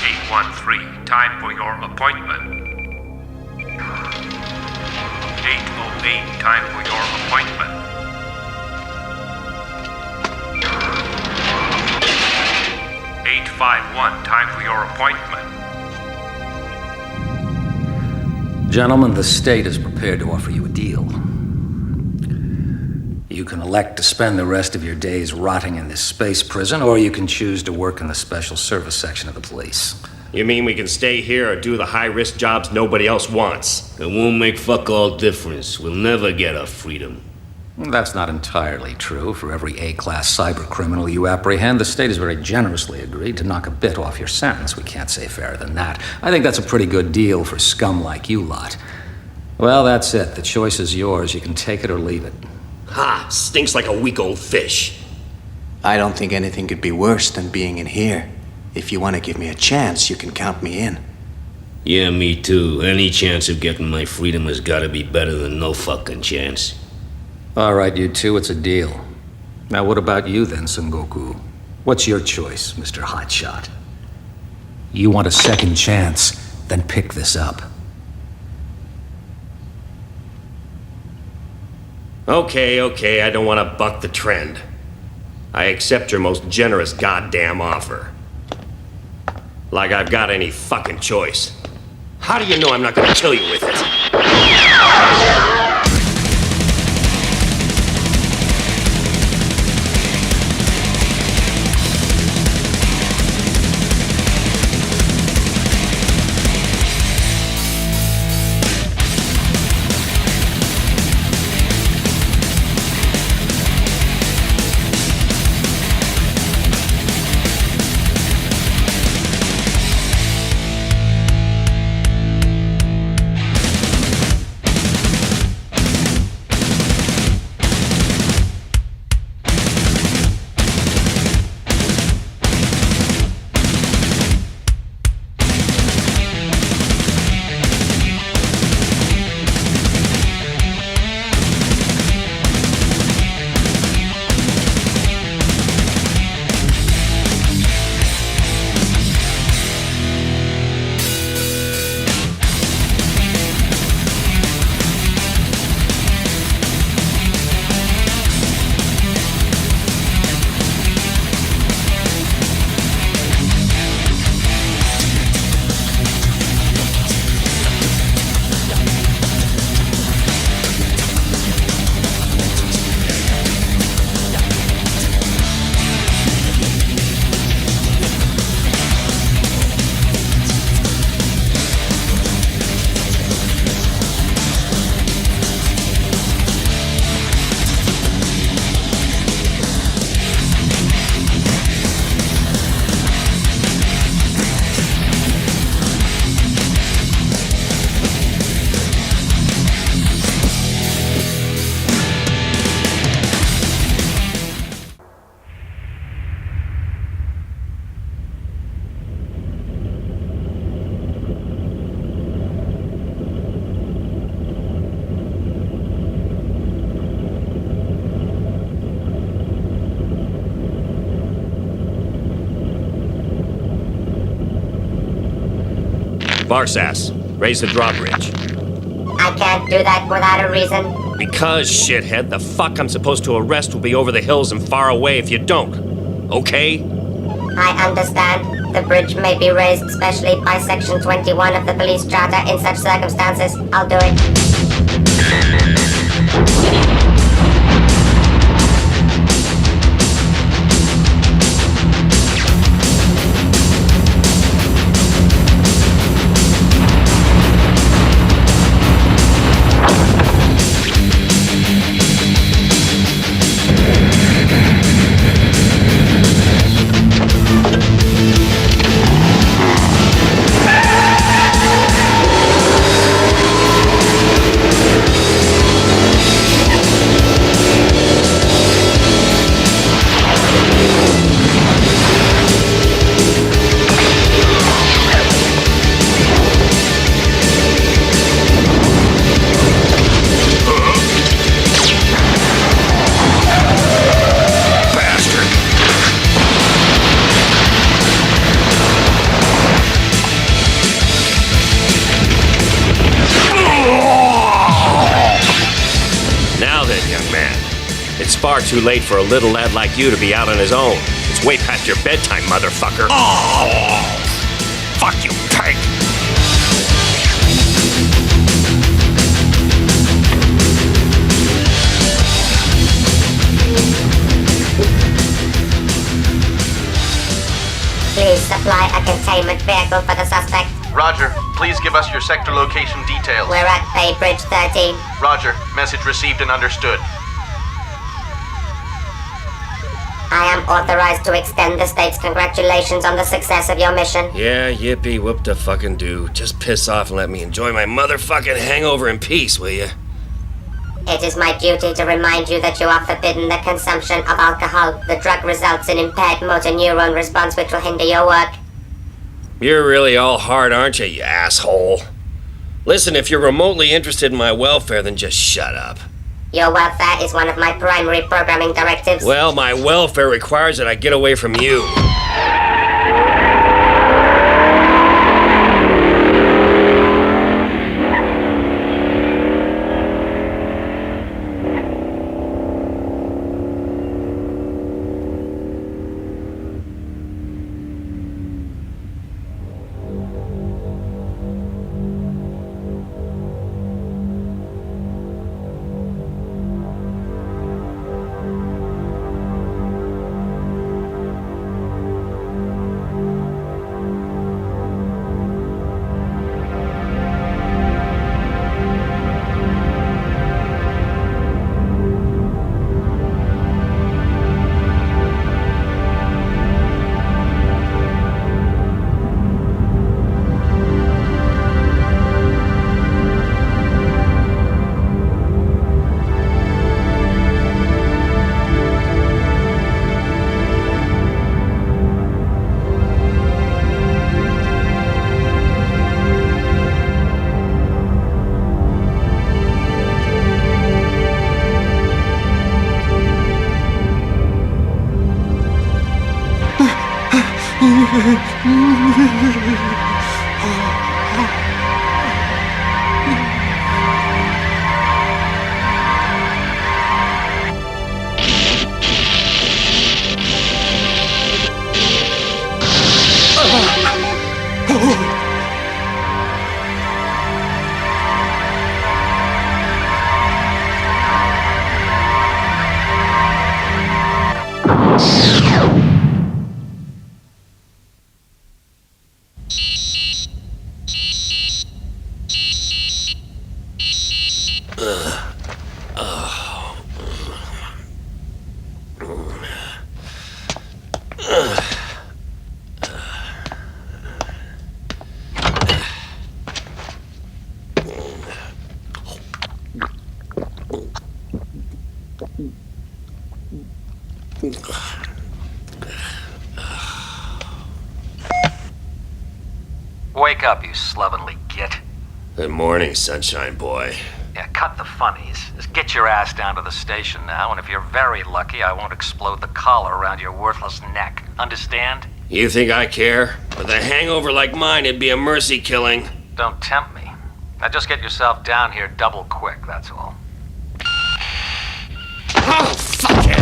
813, time for your appointment. 808, time for your appointment. 851, time for your appointment. Gentlemen, the state is prepared to offer you a deal. You can elect to spend the rest of your days rotting in this space prison, or you can choose to work in the special service section of the police. You mean we can stay here or do the high-risk jobs nobody else wants? It won't make fuck all difference. We'll never get our freedom. That's not entirely true. For every A-class cyber criminal you apprehend, the state has very generously agreed to knock a bit off your sentence. We can't say fairer than that. I think that's a pretty good deal for scum like you lot. Well, that's it. The choice is yours. You can take it or leave it. Ha! Stinks like a week old fish. I don't think anything could be worse than being in here. If you want to give me a chance, you can count me in. Yeah, me too. Any chance of getting my freedom has gotta be better than no fucking chance. All right, you two, it's a deal. Now, what about you then, Sengoku? What's your choice, Mr. Hotshot? You want a second chance, then pick this up. Okay, I don't want to buck the trend. I accept your most generous goddamn offer. Like I've got any fucking choice. How do you know I'm not gonna kill you with it? Barsass, raise the drawbridge. I can't do that without a reason. Because, shithead, the fuck I'm supposed to arrest will be over the hills and far away if you don't. Okay? I understand. The bridge may be raised specially by Section 21 of the Police Charter in such circumstances. I'll do it. far too late for a little lad like you to be out on his own. It's way past your bedtime, motherfucker. Oh! Fuck you, pig! Please supply a containment vehicle for the suspect. Roger. Please give us your sector location details. We're at Bay Bridge 13. Roger. Message received and understood. I am authorized to extend the state's congratulations on the success of your mission. Yeah, yippee, whoop the fucking do. Just piss off and let me enjoy my motherfucking hangover in peace, will you? It is my duty to remind you that you are forbidden the consumption of alcohol. The drug results in impaired motor neuron response which will hinder your work. You're really all hard, aren't you asshole? Listen, if you're remotely interested in my welfare, then just shut up. Your welfare is one of my primary programming directives. Well, my welfare requires that I get away from you. Wake up, you slovenly git. Good morning, sunshine boy. Yeah, cut the funnies. Just get your ass down to the station now, and if you're very lucky, I won't explode the collar around your worthless neck. Understand? You think I care? With a hangover like mine, it'd be a mercy killing. Don't tempt me. Now just get yourself down here double quick, that's all. Oh, fuck it!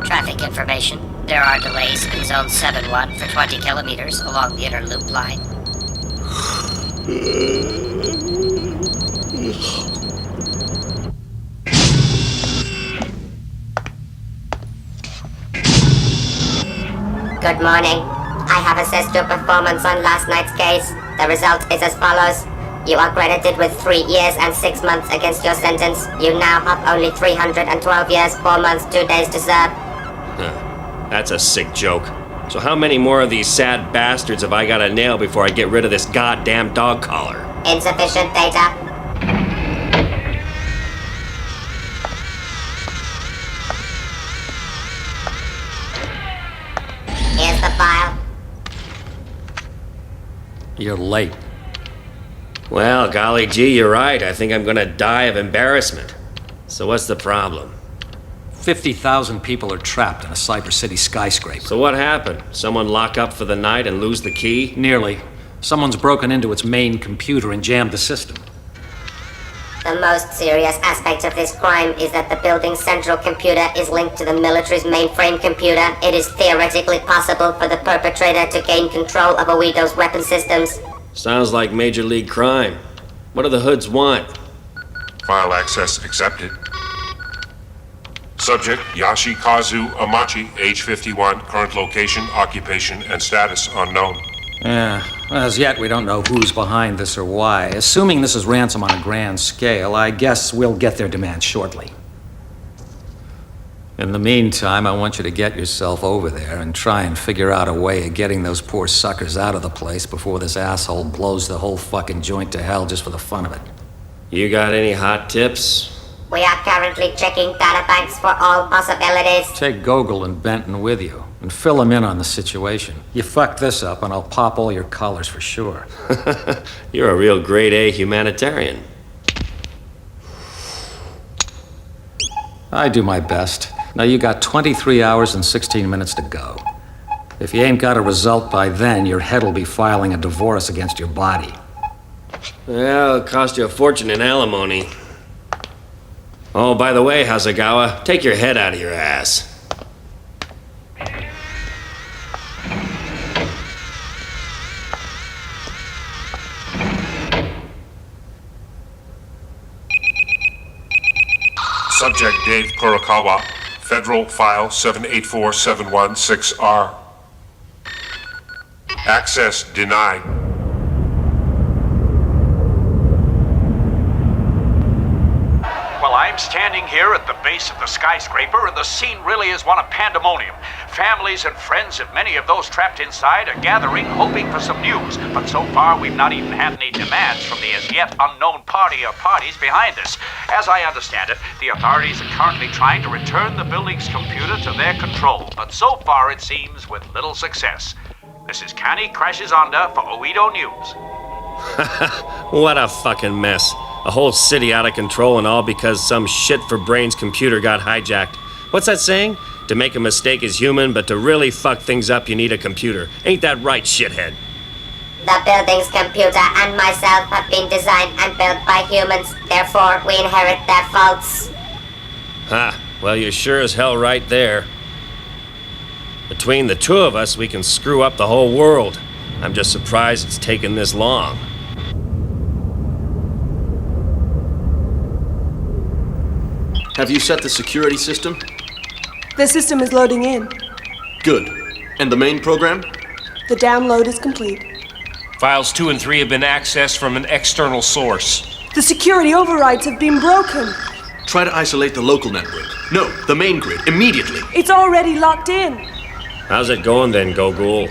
Traffic information. There are delays in Zone 7-1 for 20 kilometers along the inner loop line. Good morning. I have assessed your performance on last night's case. The result is as follows. You are credited with 3 years and 6 months against your sentence. You now have only 312 years, 4 months, 2 days to serve. That's a sick joke. So how many more of these sad bastards have I gotta nail before I get rid of this goddamn dog collar? Insufficient data. Here's the file. You're late. Well, golly gee, you're right. I think I'm gonna die of embarrassment. So what's the problem? 50,000 people are trapped in a Cyber City skyscraper. So what happened? Someone lock up for the night and lose the key? Nearly. Someone's broken into its main computer and jammed the system. The most serious aspect of this crime is that the building's central computer is linked to the military's mainframe computer. It is theoretically possible for the perpetrator to gain control of Oedo's weapon systems. Sounds like major league crime. What do the hoods want? File access accepted. Subject Yashikazu Amachi, age 51, current location, occupation, and status unknown. Yeah, as yet we don't know who's behind this or why. Assuming this is ransom on a grand scale, I guess we'll get their demands shortly. In the meantime, I want you to get yourself over there and try and figure out a way of getting those poor suckers out of the place before this asshole blows the whole fucking joint to hell just for the fun of it. You got any hot tips? We are currently checking databanks for all possibilities. Take Gogol and Benton with you, and fill them in on the situation. You fuck this up, and I'll pop all your collars for sure. You're a real grade A humanitarian. I do my best. Now you got 23 hours and 16 minutes to go. If you ain't got a result by then, your head'll be filing a divorce against your body. Well, it'll cost you a fortune in alimony. Oh, by the way, Hasegawa, take your head out of your ass. Subject Dave Kurokawa, Federal File 784716R. Access denied. Well, I'm standing here at the base of the skyscraper, and the scene really is one of pandemonium. Families and friends of many of those trapped inside are gathering, hoping for some news. But so far, we've not even had any demands from the as yet unknown party or parties behind us. As I understand it, the authorities are currently trying to return the building's computer to their control, but so far it seems with little success. This is Canny Crashes Onda for Oedo News. What a fucking mess. A whole city out of control and all because some shit for brains computer got hijacked. What's that saying? To make a mistake is human, but to really fuck things up you need a computer. Ain't that right, shithead? The building's computer and myself have been designed and built by humans. Therefore, we inherit their faults. Ha, well you're sure as hell right there. Between the two of us, we can screw up the whole world. I'm just surprised it's taken this long. Have you set the security system? The system is loading in. Good. And the main program? The download is complete. Files 2 and 3 have been accessed from an external source. The security overrides have been broken. Try to isolate the local network. No, the main grid, immediately. It's already locked in. How's it going then, Gogol?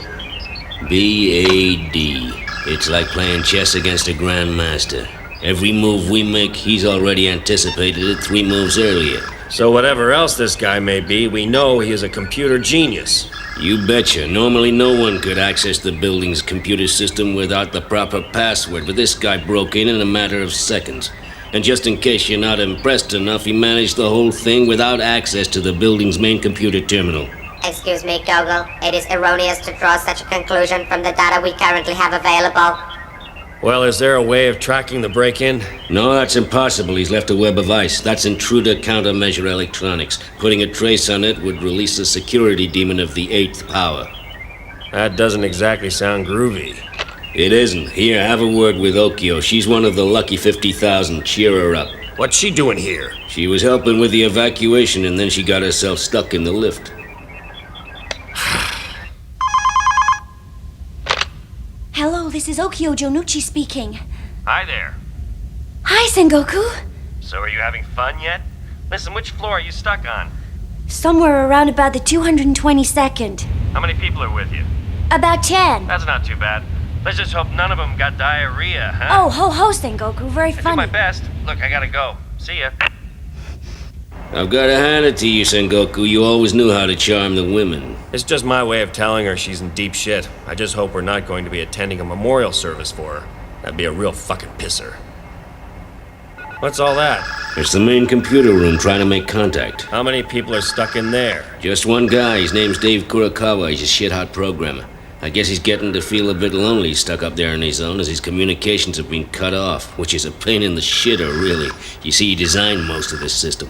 B.A.D. It's like playing chess against a grandmaster. Every move we make, he's already anticipated it 3 moves earlier. So whatever else this guy may be, we know he is a computer genius. You betcha. Normally no one could access the building's computer system without the proper password, but this guy broke in a matter of seconds. And just in case you're not impressed enough, he managed the whole thing without access to the building's main computer terminal. Excuse me, Gogol. It is erroneous to draw such a conclusion from the data we currently have available. Well, is there a way of tracking the break-in? No, that's impossible. He's left a web of ice. That's intruder countermeasure electronics. Putting a trace on it would release the security demon of the 8th power. That doesn't exactly sound groovy. It isn't. Here, have a word with Okio. She's one of the lucky 50,000. Cheer her up. What's she doing here? She was helping with the evacuation, and then she got herself stuck in the lift. Hello, this is Okio Jonuchi speaking. Hi there. Hi, Sengoku. So are you having fun yet? Listen, which floor are you stuck on? Somewhere around about the 222nd. How many people are with you? About 10. That's not too bad. Let's just hope none of them got diarrhea, huh? Oh, ho, Sengoku. Very funny. I do my best. Look, I gotta go. See ya. I've got to hand it to you, Sengoku. You always knew how to charm the women. It's just my way of telling her she's in deep shit. I just hope we're not going to be attending a memorial service for her. That'd be a real fucking pisser. What's all that? It's the main computer room trying to make contact. How many people are stuck in there? Just one guy. His name's Dave Kurokawa. He's a shit-hot programmer. I guess he's getting to feel a bit lonely stuck up there in his zone as his communications have been cut off, which is a pain in the shitter, really. You see, he designed most of this system.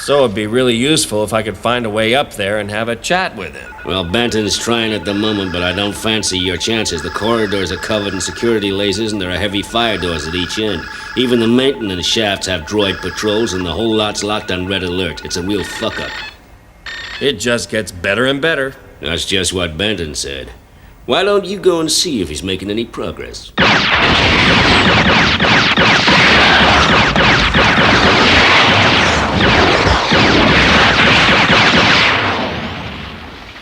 So it'd be really useful if I could find a way up there and have a chat with him. Well, Benton's trying at the moment, but I don't fancy your chances. The corridors are covered in security lasers and there are heavy fire doors at each end. Even the maintenance shafts have droid patrols and the whole lot's locked on red alert. It's a real fuck-up. It just gets better and better. That's just what Benton said. Why don't you go and see if he's making any progress?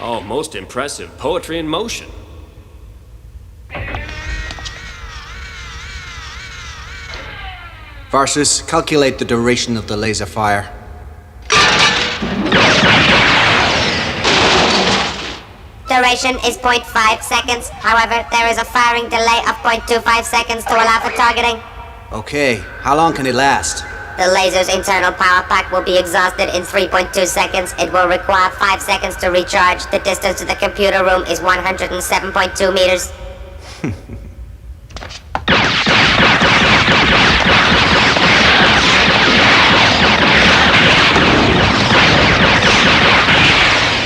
Oh, most impressive. Poetry in motion. Varsus, calculate the duration of the laser fire. Duration is 0.5 seconds. However, there is a firing delay of 0.25 seconds to allow for targeting. Okay, how long can it last? The laser's internal power pack will be exhausted in 3.2 seconds. It will require 5 seconds to recharge. The distance to the computer room is 107.2 meters.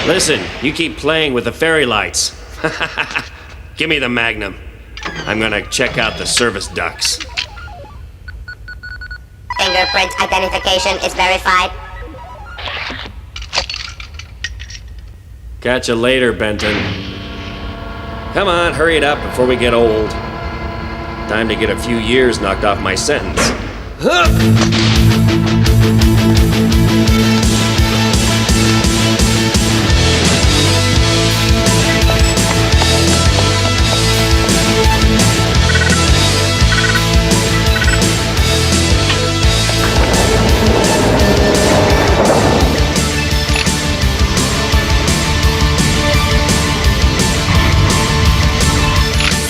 Listen, you keep playing with the fairy lights. Give me the Magnum. I'm gonna check out the service ducts. Fingerprint identification is verified. Catch you later, Benton. Come on, hurry it up before we get old. Time to get a few years knocked off my sentence.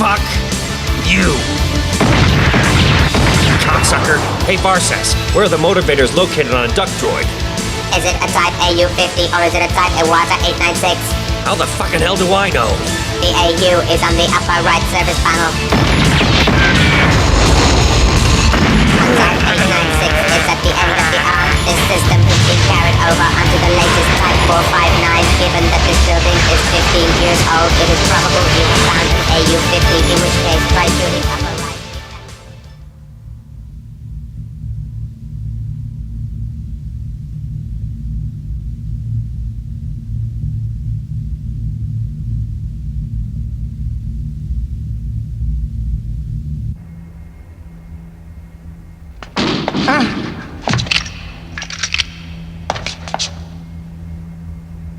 Fuck you! Cocksucker! Hey, Varsas, where are the motivators located on a duct droid? Is it a Type AU-50 or is it a Type Iwata 896? How the fucking hell do I know? The AU is on the upper right service panel. Type 896 is at the end of the arm. This system has been carried over onto the latest Type 459. Given that this building is 15 years old, it is probable you found an AU-50, in which case try shooting upper right.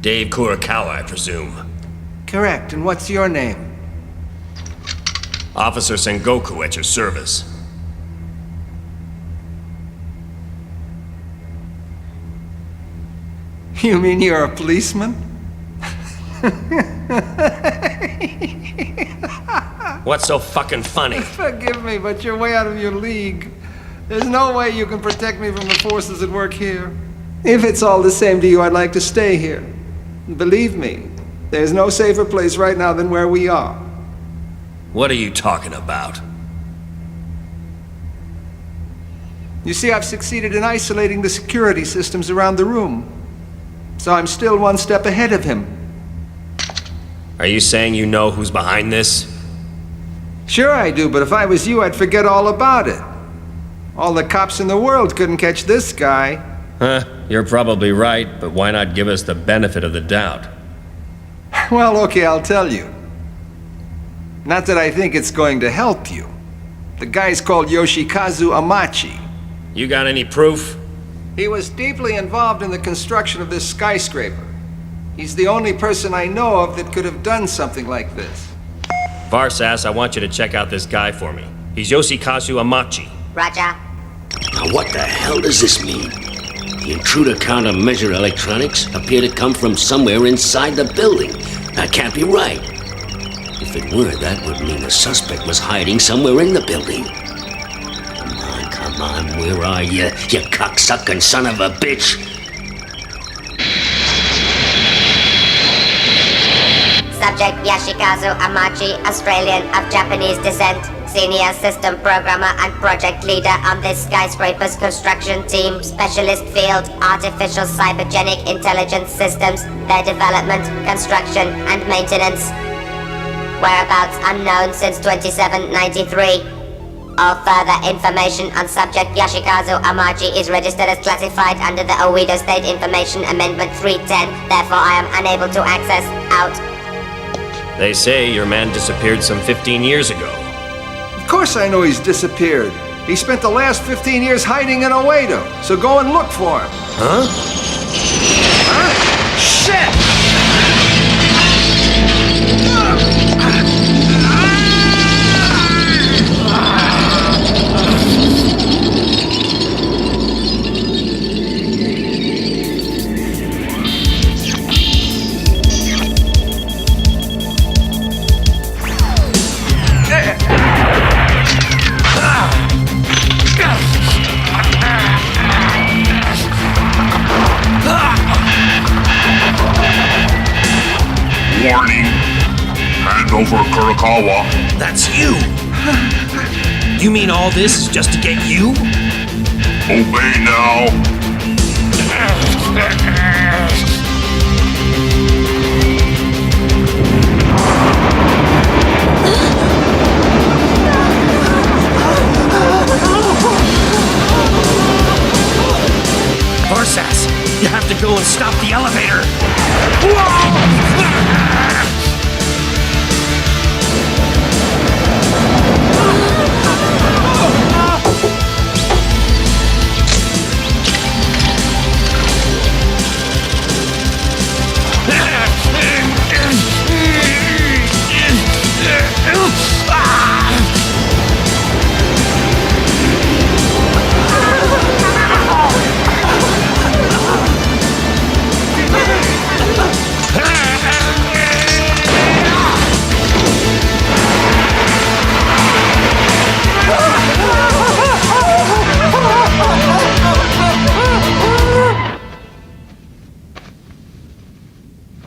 Dave Kurakawa, I presume. Correct, and what's your name? Officer Sengoku at your service. You mean you're a policeman? What's so fucking funny? Forgive me, but you're way out of your league. There's no way you can protect me from the forces at work here. If it's all the same to you, I'd like to stay here. Believe me, there's no safer place right now than where we are. What are you talking about? You see, I've succeeded in isolating the security systems around the room. So I'm still one step ahead of him. Are you saying you know who's behind this? Sure I do, but if I was you, I'd forget all about it. All the cops in the world couldn't catch this guy. Huh, you're probably right, but why not give us the benefit of the doubt? Well, okay, I'll tell you. Not that I think it's going to help you. The guy's called Yoshikazu Amachi. You got any proof? He was deeply involved in the construction of this skyscraper. He's the only person I know of that could have done something like this. Varsas, I want you to check out this guy for me. He's Yoshikazu Amachi. Roger. Now what the hell does this mean? The intruder countermeasure electronics appear to come from somewhere inside the building. That can't be right. If it were, that would mean the suspect was hiding somewhere in the building. Come on, where are you cocksucking son of a bitch? Subject Yashikazu Amachi, Australian of Japanese descent, Senior System Programmer and Project Leader on this skyscraper's construction team. Specialist field, Artificial Cybergenic Intelligence Systems, their development, construction, and maintenance. Whereabouts unknown since 2793. All further information on Subject Yashikazu Amachi is registered as classified under the Oedo State Information Amendment 310. Therefore, I am unable to access. Out. They say your man disappeared some 15 years ago. Of course I know he's disappeared. He spent the last 15 years hiding in Oedo, so go and look for him. Huh? Huh? Shit! Warning. Hand over Kurakawa. That's you! You mean all this is just to get you? Obey now. Varsas, you have to go and stop the elevator!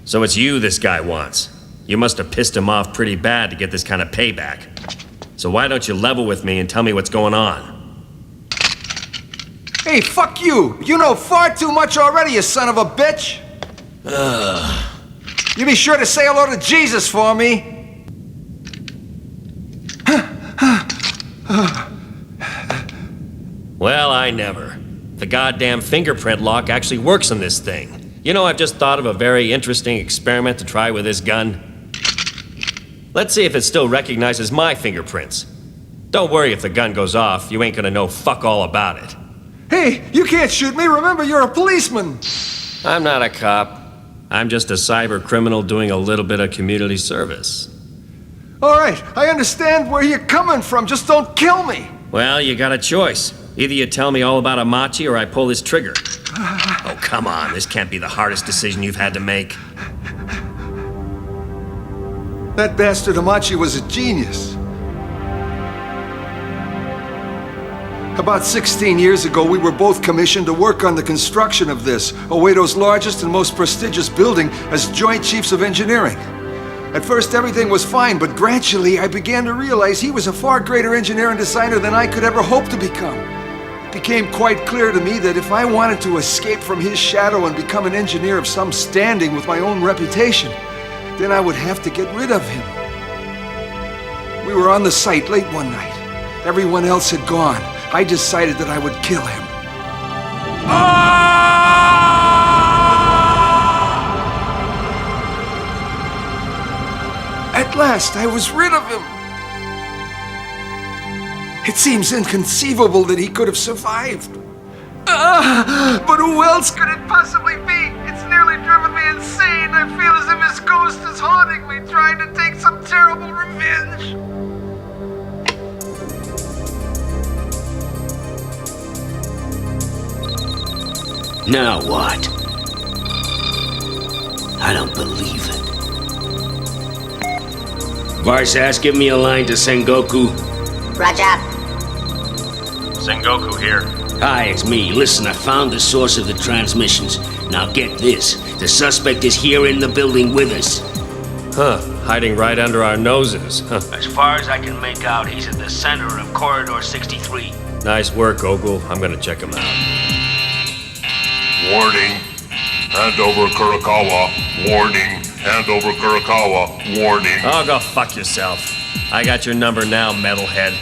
So it's you this guy wants. You must have pissed him off pretty bad to get this kind of payback. So why don't you level with me and tell me what's going on? Hey, fuck you! You know far too much already, you son of a bitch! You be sure to say hello to Jesus for me! Well, I never. The goddamn fingerprint lock actually works on this thing. You know, I've just thought of a very interesting experiment to try with this gun. Let's see if it still recognizes my fingerprints. Don't worry if the gun goes off, you ain't gonna know fuck all about it. Hey, you can't shoot me, remember you're a policeman! I'm not a cop. I'm just a cyber criminal doing a little bit of community service. Alright, I understand where you're coming from, just don't kill me! Well, you got a choice. Either you tell me all about Amachi or I pull this trigger. Oh, come on, this can't be the hardest decision you've had to make. That bastard Amachi was a genius. About 16 years ago, we were both commissioned to work on the construction of this, Oedo's largest and most prestigious building, as Joint Chiefs of Engineering. At first, everything was fine, but gradually I began to realize he was a far greater engineer and designer than I could ever hope to become. It became quite clear to me that if I wanted to escape from his shadow and become an engineer of some standing with my own reputation, then I would have to get rid of him. We were on the site late one night. Everyone else had gone. I decided that I would kill him. At last, I was rid of him. It seems inconceivable that he could have survived. But who else could it possibly be? It's nearly driven me insane. I feel as if his ghost is haunting me, trying to take some terrible revenge. Now what? I don't believe it. Varsas, give me a line to Sengoku. Roger. Sengoku here. Hi, it's me. Listen, I found the source of the transmissions. Now get this. The suspect is here in the building with us. Huh, hiding right under our noses. Huh. As far as I can make out, he's at the center of Corridor 63. Nice work, Ogle. I'm gonna check him out. Warning. Hand over Kurokawa. Warning. Hand over Kurokawa. Warning. Oh, go fuck yourself. I got your number now, metalhead.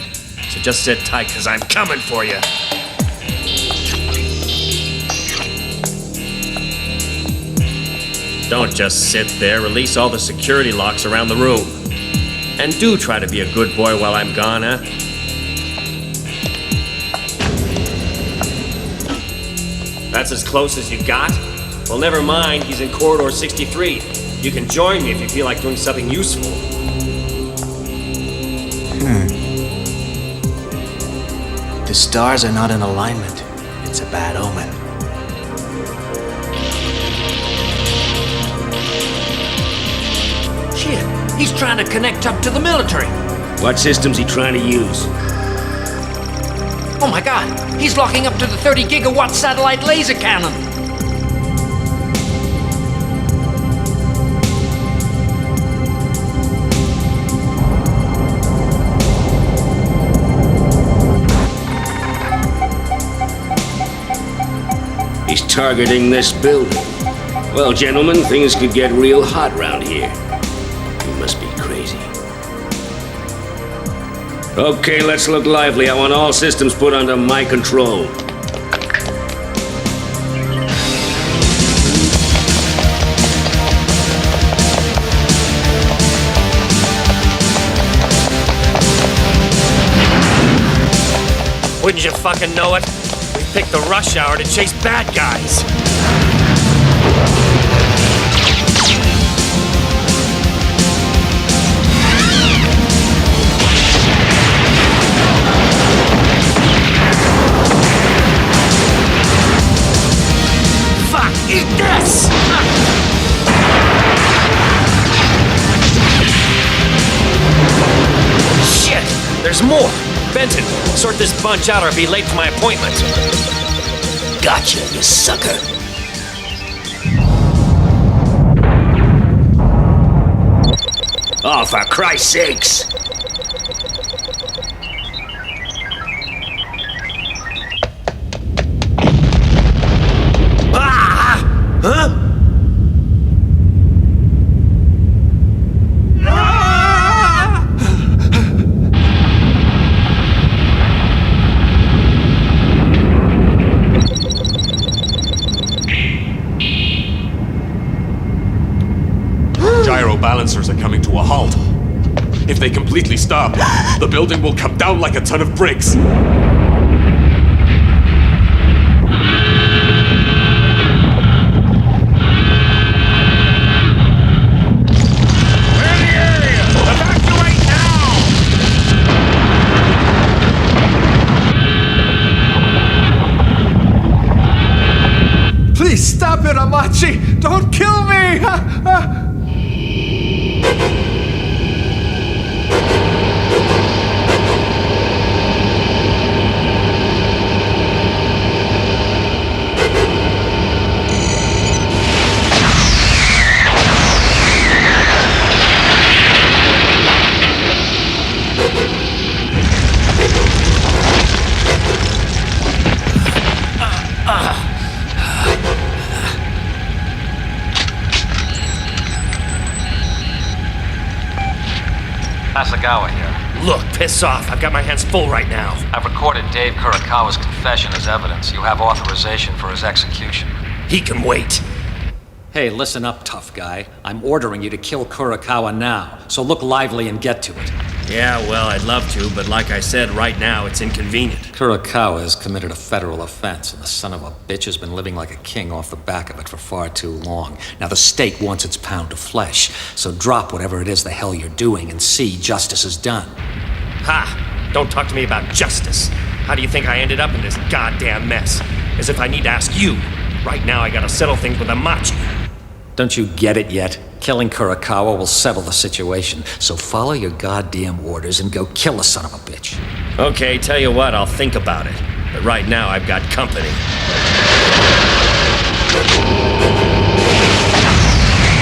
So just sit tight, cause I'm coming for you. Don't just sit there. Release all the security locks around the room. And do try to be a good boy while I'm gone, huh? That's as close as you got? Well, never mind. He's in Corridor 63. You can join me if you feel like doing something useful. The stars are not in alignment. It's a bad omen. Shit, he's trying to connect up to the military. What system's he trying to use? Oh my god, he's locking up to the 30 gigawatt satellite laser cannon. He's targeting this building. Well, gentlemen, things could get real hot round here. You must be crazy. Okay, let's look lively. I want all systems put under my control. Wouldn't you fucking know it? We picked the rush hour to chase bad guys. Fuck, eat this! Shit, there's more. Benton, sort this bunch out or I'll be late for my appointment. Gotcha, you sucker. Oh, for Christ's sakes! Ah! Huh? Gyro balancers are coming to a halt. If they completely stop, the building will come down like a ton of bricks. Please stop it, Amachi! Don't kill me! Asagawa here. Look, piss off. I've got my hands full right now. I've recorded Dave Kurokawa's confession as evidence. You have authorization for his execution. He can wait. Hey, listen up, tough guy. I'm ordering you to kill Kurokawa now, so look lively and get to it. Yeah, well, I'd love to, but like I said, right now it's inconvenient. Kurokawa has committed a federal offense, and the son of a bitch has been living like a king off the back of it for far too long. Now, the state wants its pound of flesh, so drop whatever it is the hell you're doing and see justice is done. Ha! Don't talk to me about justice. How do you think I ended up in this goddamn mess? As if I need to ask you. Right now, I gotta settle things with Amachi. Don't you get it yet? Killing Kurokawa will settle the situation, so follow your goddamn orders and go kill the son of a bitch. Okay, tell you what, I'll think about it. But right now, I've got company.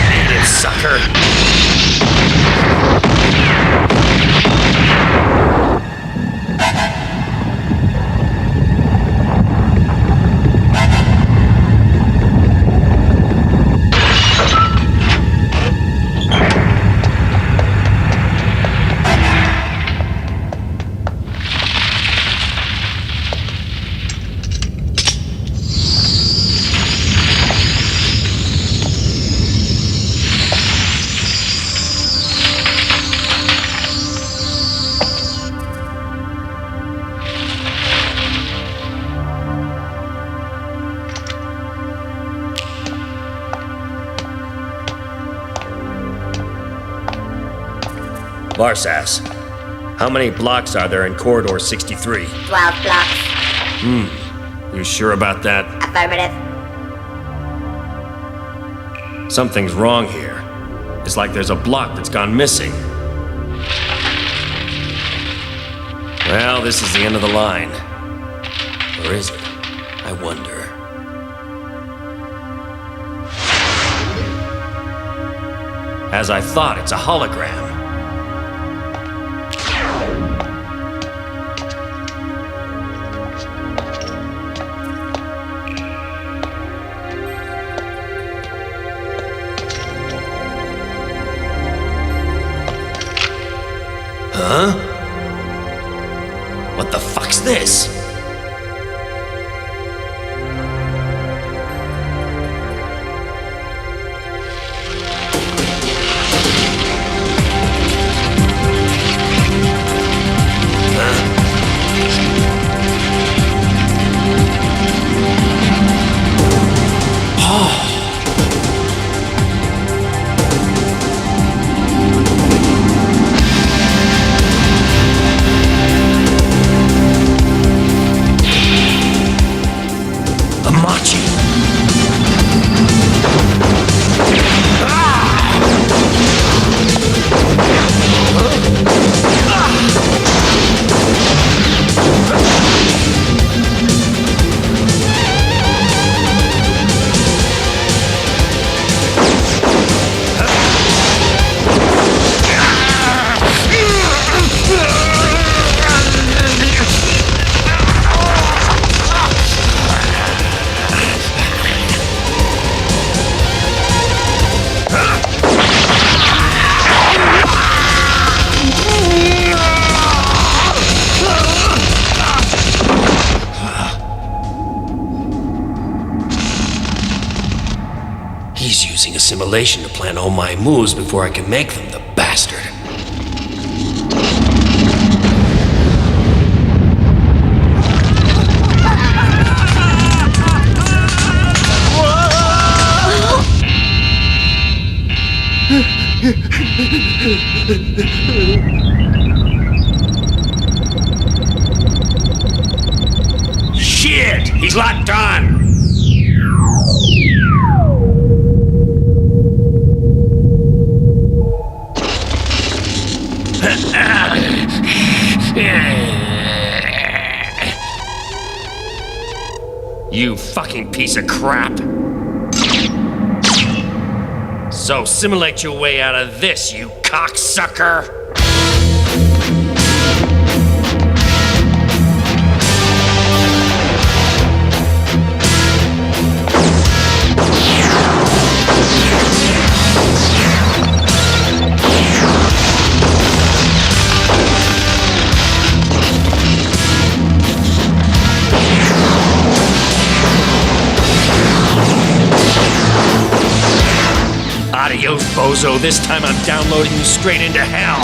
Eat it, sucker! Varsas, how many blocks are there in Corridor 63? 12 blocks. You sure about that? Affirmative. Something's wrong here. It's like there's a block that's gone missing. Well, this is the end of the line. Or is it? I wonder. As I thought, it's a hologram. Huh? What the fuck's this? He's using assimilation to plan all my moves before I can make them, the bastard. Shit! He's locked on! You fucking piece of crap! So simulate your way out of this, you cocksucker! Adios, bozo. This time I'm downloading you straight into hell.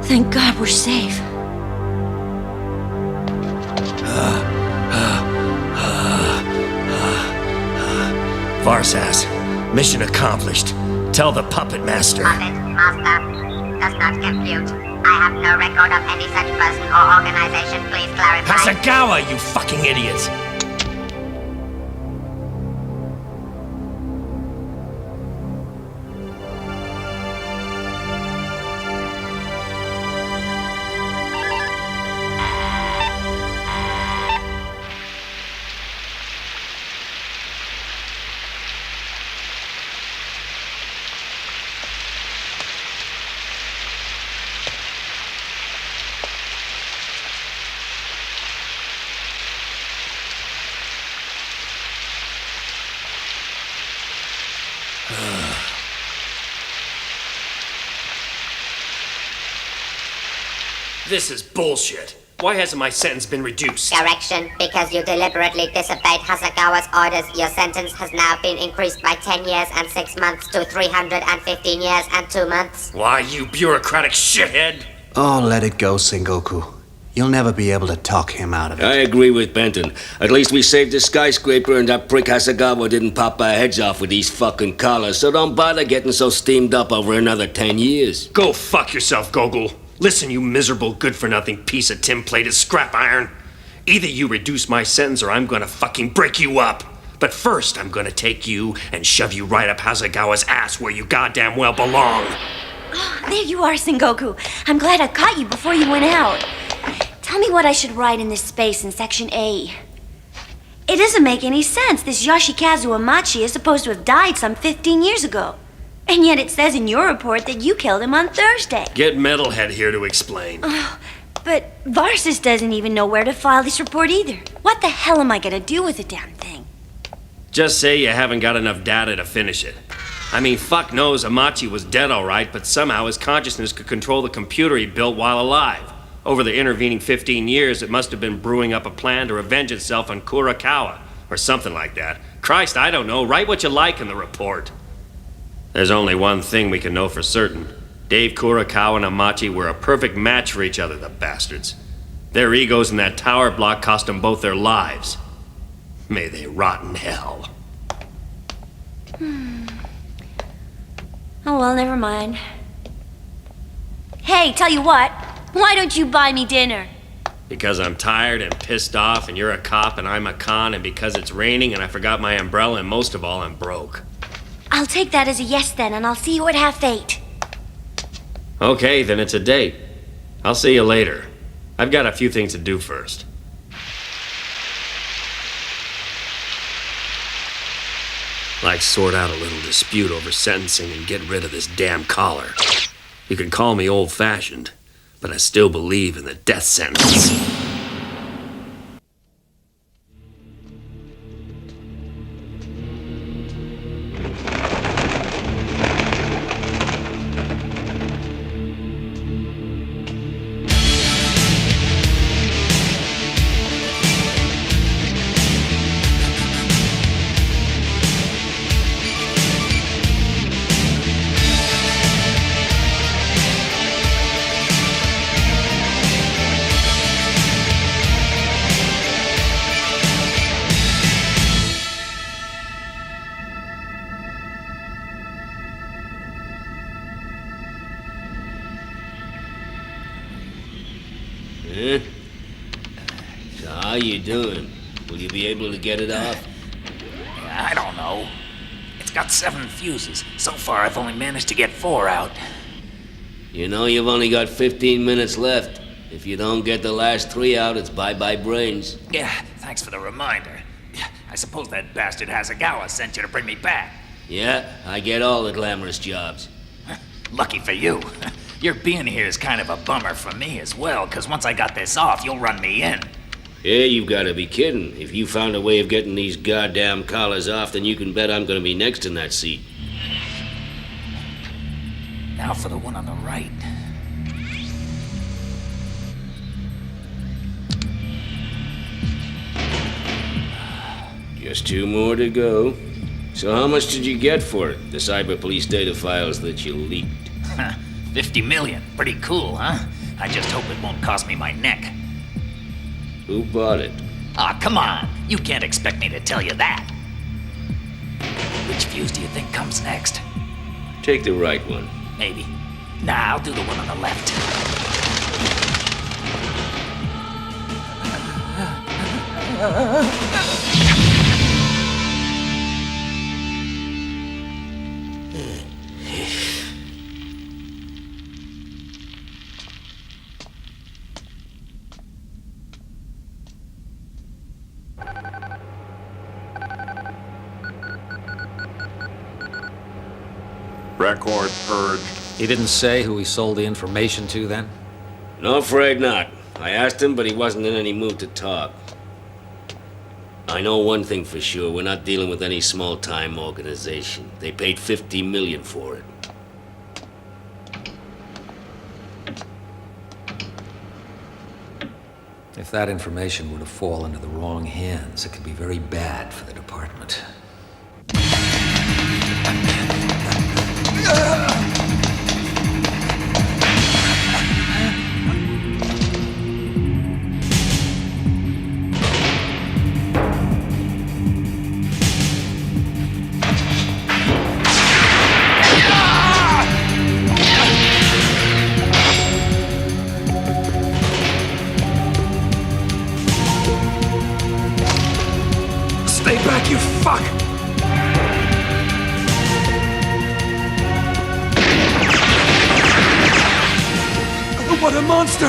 Thank God we're safe. Varsas, mission accomplished. Tell the puppet master. Puppet master does not compute. I have no record of any such person or organization. Please clarify. Hasagawa, you fucking idiot! This is bullshit. Why hasn't my sentence been reduced? Correction, because you deliberately disobeyed Hasegawa's orders, your sentence has now been increased by 10 years and 6 months to 315 years and 2 months. Why, you bureaucratic shithead? Oh, let it go, Sengoku. You'll never be able to talk him out of it. I agree with Benton. At least we saved the skyscraper and that prick Hasegawa didn't pop our heads off with these fucking collars, so don't bother getting so steamed up over another 10 years. Go fuck yourself, Gogol. Listen, you miserable good-for-nothing piece of tin-plated scrap iron. Either you reduce my sentence or I'm gonna fucking break you up. But first, I'm gonna take you and shove you right up Hasegawa's ass where you goddamn well belong. Oh, there you are, Sengoku. I'm glad I caught you before you went out. Tell me what I should write in this space in Section A. It doesn't make any sense. This Yoshikazu Amachi is supposed to have died some 15 years ago. And yet it says in your report that you killed him on Thursday. Get Metalhead here to explain. Oh, but Varsus doesn't even know where to file this report either. What the hell am I gonna do with the damn thing? Just say you haven't got enough data to finish it. I mean, fuck knows Amachi was dead all right, but somehow his consciousness could control the computer he built while alive. Over the intervening 15 years, it must have been brewing up a plan to revenge itself on Kurakawa, or something like that. Christ, I don't know. Write what you like in the report. There's only one thing we can know for certain. Dave Kurakawa and Amachi were a perfect match for each other, the bastards. Their egos in that tower block cost them both their lives. May they rot in hell. Oh, well, never mind. Hey, tell you what. Why don't you buy me dinner? Because I'm tired and pissed off, and you're a cop and I'm a con, and because it's raining and I forgot my umbrella, and most of all, I'm broke. I'll take that as a yes then, and I'll see you at 8:30. Okay, then it's a date. I'll see you later. I've got a few things to do first. Like sort out a little dispute over sentencing and get rid of this damn collar. You can call me old-fashioned, but I still believe in the death sentence. Huh? So how you doing? Will you be able to get it off? I don't know. It's got 7 fuses. So far, I've only managed to get 4 out. You know you've only got 15 minutes left. If you don't get the last 3 out, it's bye-bye brains. Yeah, thanks for the reminder. I suppose that bastard Hasegawa sent you to bring me back. Yeah, I get all the glamorous jobs. Lucky for you. Your being here is kind of a bummer for me as well, because once I got this off, you'll run me in. Yeah, you've got to be kidding. If you found a way of getting these goddamn collars off, then you can bet I'm going to be next in that seat. Now for the one on the right. Just 2 more to go. So how much did you get for it? The cyber police data files that you leaked. 50 million. Pretty cool, huh? I just hope it won't cost me my neck. Who bought it? Ah, come on. You can't expect me to tell you that. Which fuse do you think comes next? Take the right one. Maybe. Nah, I'll do the one on the left. Record purged. He didn't say who he sold the information to then? No, afraid not. I asked him, but he wasn't in any mood to talk. I know one thing for sure. We're not dealing with any small-time organization. They paid 50 million for it. If that information were to fall into the wrong hands, it could be very bad for the department. Stay back, you fuck! What a monster!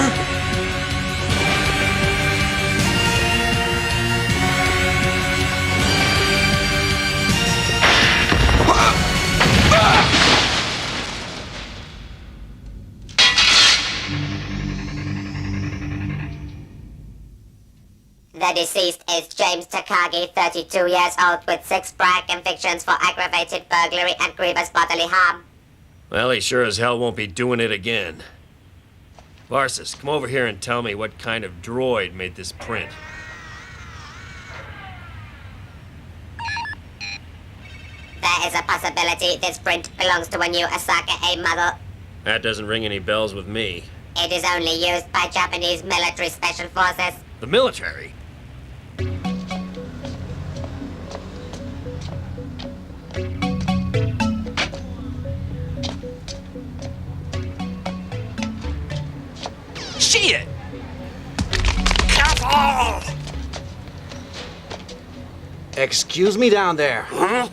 The deceased is James Takagi, 32 years old, with 6 prior convictions for aggravated burglary and grievous bodily harm. Well, he sure as hell won't be doing it again. Varsus, come over here and tell me what kind of droid made this print. There is a possibility this print belongs to a new Osaka A model. That doesn't ring any bells with me. It is only used by Japanese military special forces. The military? Shit! Careful! Excuse me down there. Huh?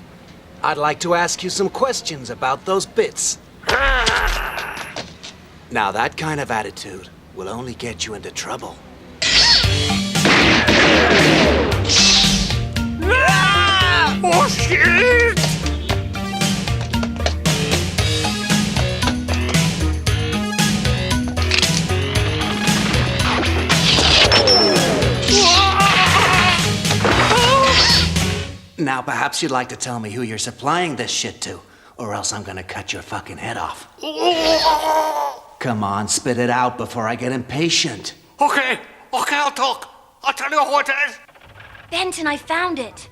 I'd like to ask you some questions about those bits. Now that kind of attitude will only get you into trouble. Oh shit! Now perhaps you'd like to tell me who you're supplying this shit to, or else I'm gonna cut your fucking head off. Come on, spit it out before I get impatient. Okay, I'll talk. I'll tell you who it is. Benton, I found it.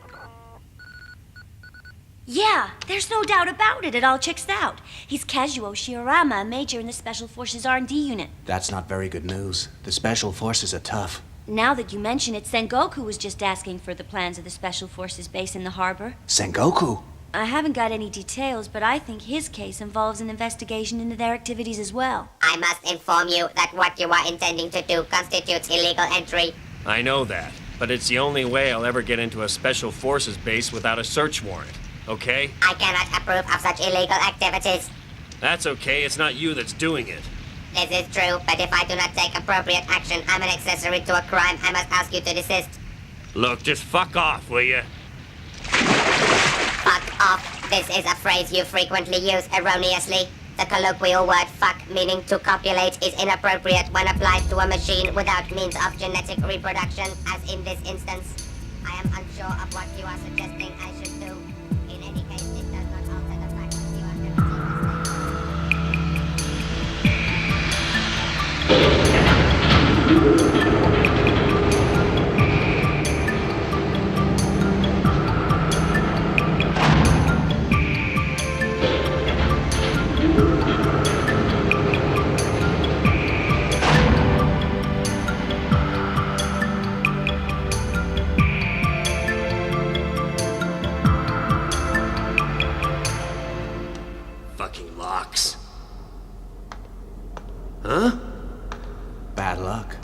Yeah, there's no doubt about it. It all checks out. He's Kazuo Shiorama, a major in the Special Forces R&D unit. That's not very good news. The Special Forces are tough. Now that you mention it, Sengoku was just asking for the plans of the Special Forces base in the harbor. Sengoku? I haven't got any details, but I think his case involves an investigation into their activities as well. I must inform you that what you are intending to do constitutes illegal entry. I know that, but it's the only way I'll ever get into a Special Forces base without a search warrant, okay? I cannot approve of such illegal activities. That's okay, it's not you that's doing it. This is true, but if I do not take appropriate action, I'm an accessory to a crime. I must ask you to desist. Look, just fuck off, will you? Fuck off. This is a phrase you frequently use erroneously. The colloquial word fuck, meaning to copulate, is inappropriate when applied to a machine without means of genetic reproduction, as in this instance. I am unsure of what you are suggesting I should do. In any case, it does not alter the fact that you are Fucking locks. Huh? Bad luck.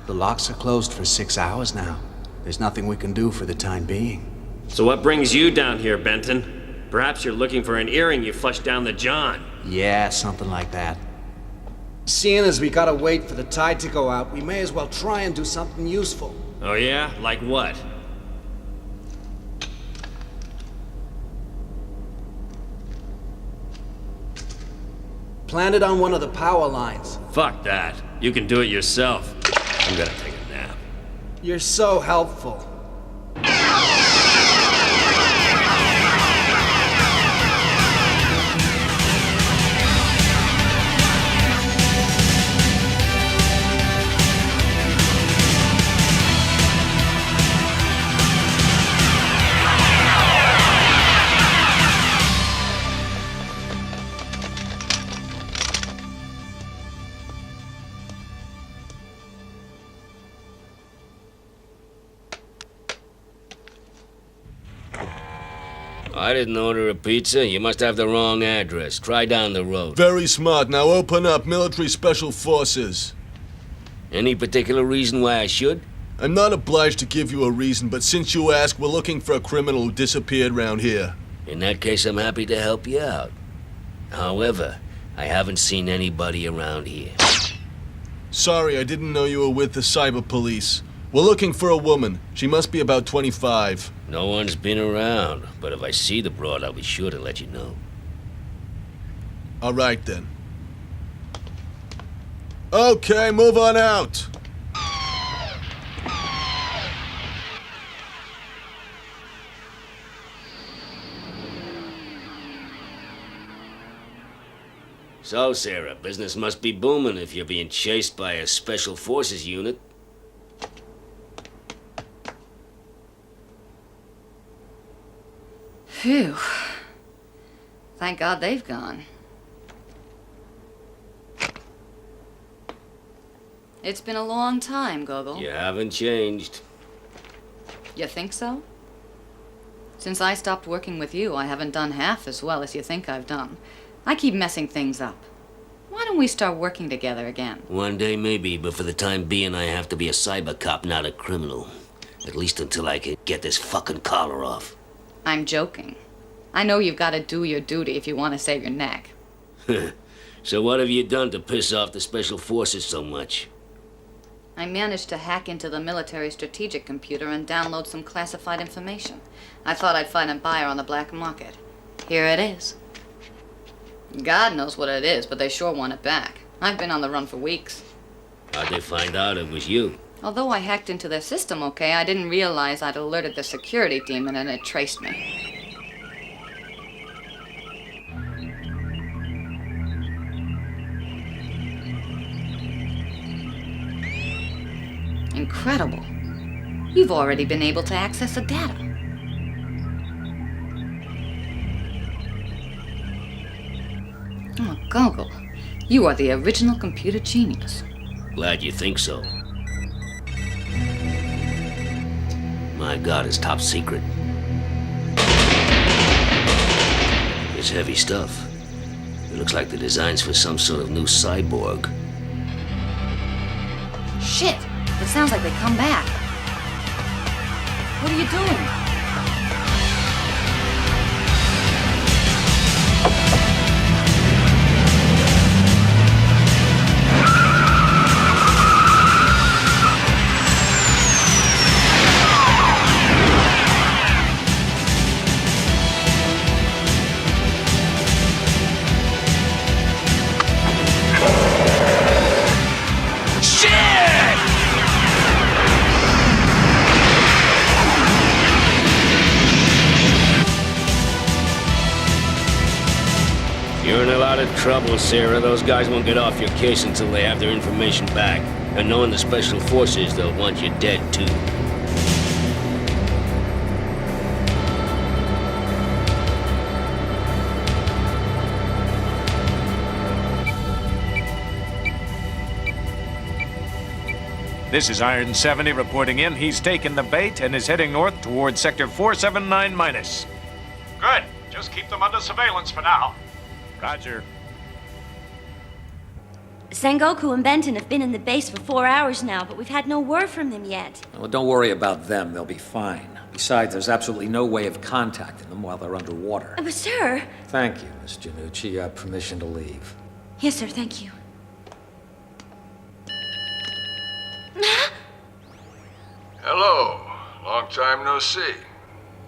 The locks are closed for 6 hours now. There's nothing we can do for the time being. So what brings you down here, Benton? Perhaps you're looking for an earring you flushed down the John. Yeah, something like that. Seeing as we gotta wait for the tide to go out, we may as well try and do something useful. Oh yeah? Like what? Plant it on one of the power lines. Fuck that. You can do it yourself. I'm gonna take a nap. You're so helpful. I didn't order a pizza. You must have the wrong address. Try down the road. Very smart. Now open up, Military Special Forces. Any particular reason why I should? I'm not obliged to give you a reason, but since you ask, we're looking for a criminal who disappeared around here. In that case, I'm happy to help you out. However, I haven't seen anybody around here. Sorry, I didn't know you were with the Cyber Police. We're looking for a woman. She must be about 25. No one's been around, but if I see the broad, I'll be sure to let you know. All right, then. Okay, move on out. So, Sarah, business must be booming if you're being chased by a Special Forces unit. Phew. Thank God they've gone. It's been a long time, Gogol. You haven't changed. You think so? Since I stopped working with you, I haven't done half as well as you think I've done. I keep messing things up. Why don't we start working together again? One day maybe, but for the time being, I have to be a cyber cop, not a criminal. At least until I can get this fucking collar off. I'm joking. I know you've got to do your duty if you want to save your neck. So what have you done to piss off the Special Forces so much? I managed to hack into the military strategic computer and download some classified information. I thought I'd find a buyer on the black market. Here it is. God knows what it is, but they sure want it back. I've been on the run for weeks. How'd they find out it was you? Although I hacked into their system okay, I didn't realize I'd alerted the security demon and it traced me. Incredible. You've already been able to access the data. Oh, Gogol, you are the original computer genius. Glad you think so. My God, it's top secret. It's heavy stuff. It looks like the designs for some sort of new cyborg. Shit! It sounds like they come back. What are you doing? You're in a lot of trouble, Sarah. Those guys won't get off your case until they have their information back. And knowing the Special Forces, they'll want you dead, too. This is Iron 70 reporting in. He's taken the bait and is heading north towards Sector 479-. Good. Just keep them under surveillance for now. Roger. Sengoku and Benton have been in the base for 4 hours now, but we've had no word from them yet. Well, don't worry about them. They'll be fine. Besides, there's absolutely no way of contacting them while they're underwater. But sir... Thank you, Miss Janucci. You have permission to leave. Yes, sir. Thank you. Hello. Long time no see.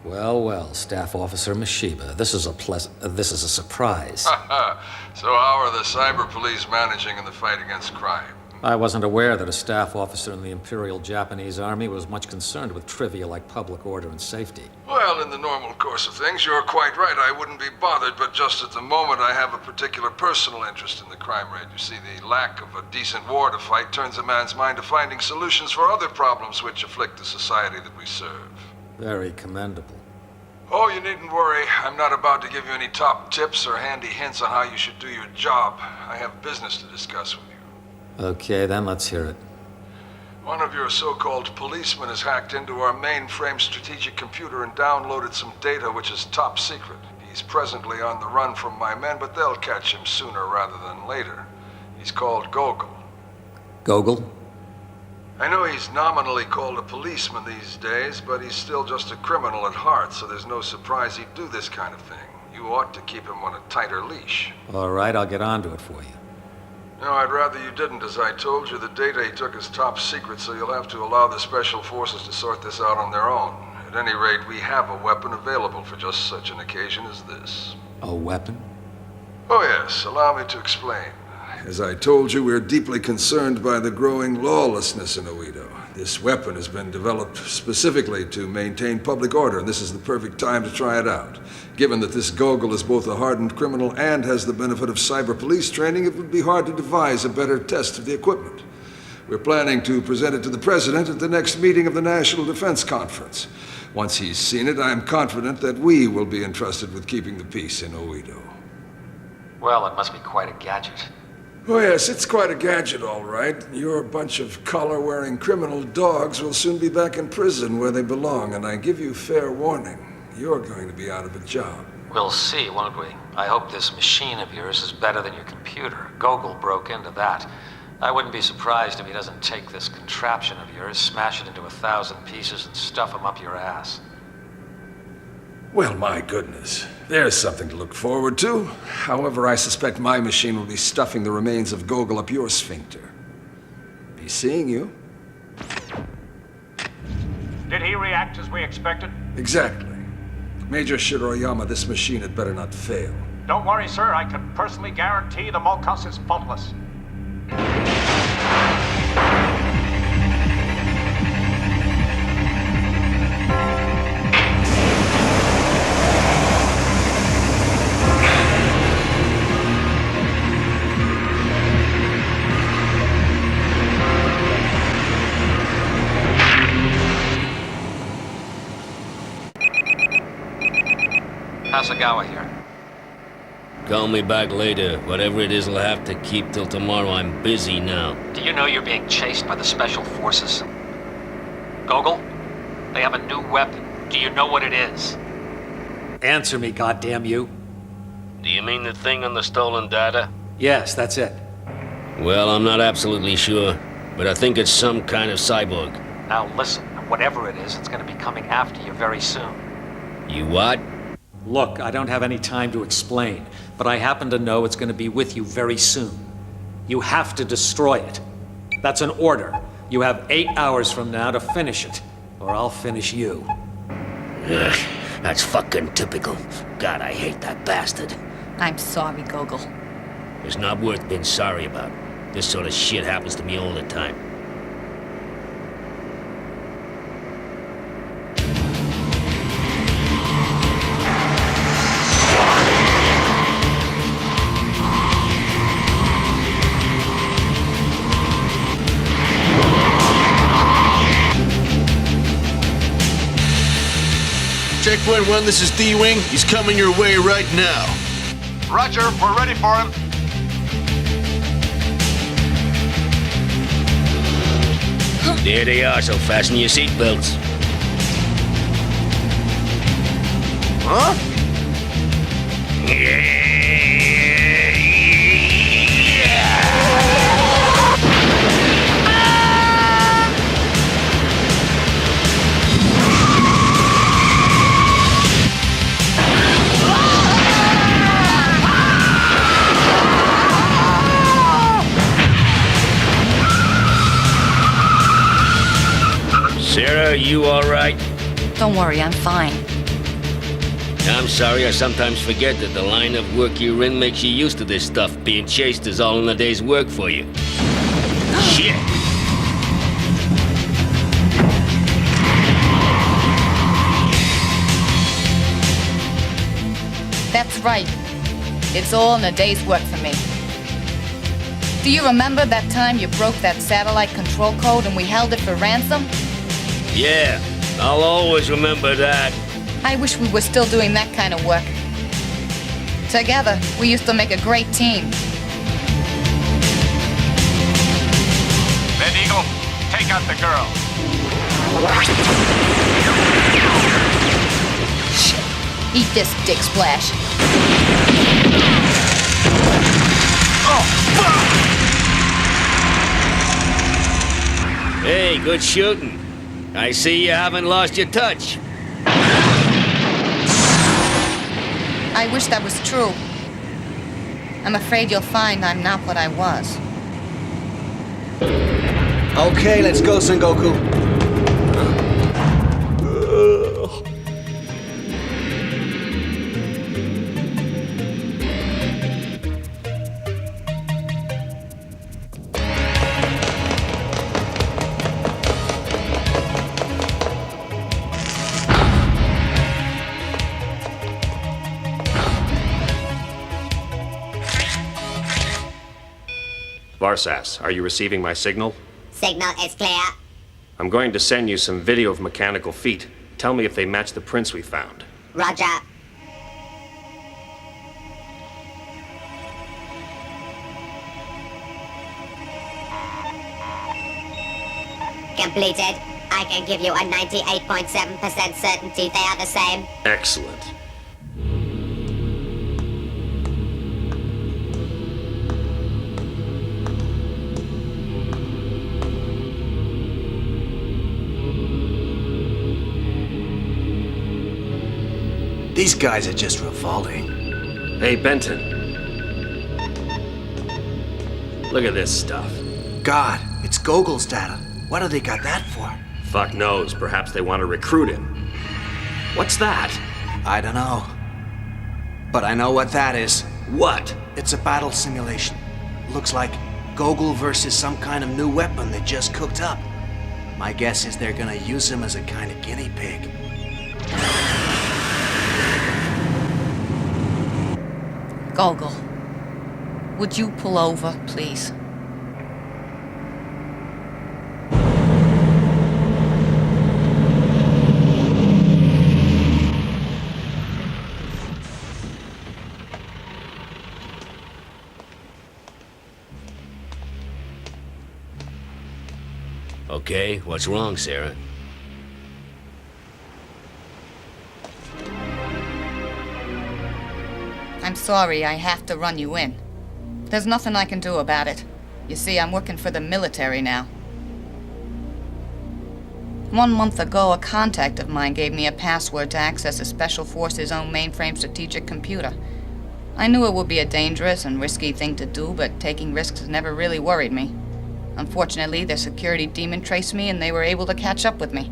Well, well, Staff Officer Mishiba, this is a surprise. So how are the Cyber Police managing in the fight against crime? I wasn't aware that a staff officer in the Imperial Japanese Army was much concerned with trivia like public order and safety. Well, in the normal course of things, you're quite right. I wouldn't be bothered, but just at the moment I have a particular personal interest in the crime rate. You see, the lack of a decent war to fight turns a man's mind to finding solutions for other problems which afflict the society that we serve. Very commendable. Oh, you needn't worry. I'm not about to give you any top tips or handy hints on how you should do your job. I have business to discuss with you. Okay, then let's hear it. One of your so-called policemen has hacked into our mainframe strategic computer and downloaded some data which is top secret. He's presently on the run from my men, but they'll catch him sooner rather than later. He's called Gogol. Gogol? I know he's nominally called a policeman these days, but he's still just a criminal at heart, so there's no surprise he'd do this kind of thing. You ought to keep him on a tighter leash. All right, I'll get onto it for you. No, I'd rather you didn't. As I told you, the data he took is top secret, so you'll have to allow the special forces to sort this out on their own. At any rate, we have a weapon available for just such an occasion as this. A weapon? Oh yes, allow me to explain. As I told you, we're deeply concerned by the growing lawlessness in Oedo. This weapon has been developed specifically to maintain public order, and this is the perfect time to try it out. Given that this Gogol is both a hardened criminal and has the benefit of cyber police training, it would be hard to devise a better test of the equipment. We're planning to present it to the President at the next meeting of the National Defense Conference. Once he's seen it, I am confident that we will be entrusted with keeping the peace in Oedo. Well, it must be quite a gadget. Oh yes, it's quite a gadget, all right. Your bunch of collar-wearing criminal dogs will soon be back in prison where they belong, and I give you fair warning. You're going to be out of a job. We'll see, won't we? I hope this machine of yours is better than your computer. Gogol broke into that. I wouldn't be surprised if he doesn't take this contraption of yours, smash it into 1,000 pieces, and stuff them up your ass. Well, my goodness. There's something to look forward to. However, I suspect my machine will be stuffing the remains of Gogol up your sphincter. Be seeing you. Did he react as we expected? Exactly. Major Shiroyama, this machine had better not fail. Don't worry, sir. I can personally guarantee the Molcus is faultless. Hasagawa here. Call me back later. Whatever it is, I'll have to keep till tomorrow. I'm busy now. Do you know you're being chased by the Special Forces? Gogol? They have a new weapon. Do you know what it is? Answer me, goddamn you. Do you mean the thing on the stolen data? Yes, that's it. Well, I'm not absolutely sure, but I think it's some kind of cyborg. Now listen, whatever it is, it's going to be coming after you very soon. You what? Look, I don't have any time to explain, but I happen to know it's going to be with you very soon. You have to destroy it. That's an order. You have 8 hours from now to finish it, or I'll finish you. Ugh, that's fucking typical. God, I hate that bastard. I'm sorry, Gogol. It's not worth being sorry about. This sort of shit happens to me all the time. Checkpoint 1, this is D-Wing. He's coming your way right now. Roger, we're ready for him. There they are, so fasten your seatbelts. Huh? Sarah, are you all right? Don't worry, I'm fine. I'm sorry, I sometimes forget that the line of work you're in makes you used to this stuff. Being chased is all in a day's work for you. Shit! That's right. It's all in a day's work for me. Do you remember that time you broke that satellite control code and we held it for ransom? Yeah, I'll always remember that. I wish we were still doing that kind of work. Together, we used to make a great team. Red Eagle, take take out the girl. Shit. Eat this, Dick Splash. Hey, good shooting. I see you haven't lost your touch. I wish that was true. I'm afraid you'll find I'm not what I was. Okay, let's go, Sengoku. Varsas, are you receiving my signal? Signal is clear. I'm going to send you some video of mechanical feet. Tell me if they match the prints we found. Roger. Completed. I can give you a 98.7% certainty they are the same. Excellent. These guys are just revolting. Hey, Benton. Look at this stuff. God, it's Gogol's data. What do they got that for? Fuck knows. Perhaps they want to recruit him. What's that? I don't know. But I know what that is. What? It's a battle simulation. Looks like Gogol versus some kind of new weapon they just cooked up. My guess is they're gonna use him as a kind of guinea pig. Gogol, would you pull over, please? Okay, what's wrong, Sarah? I'm sorry, I have to run you in. There's nothing I can do about it. You see, I'm working for the military now. 1 month ago, a contact of mine gave me a password to access a Special Forces' own mainframe strategic computer. I knew it would be a dangerous and risky thing to do, but taking risks has never really worried me. Unfortunately, their security demon traced me and they were able to catch up with me.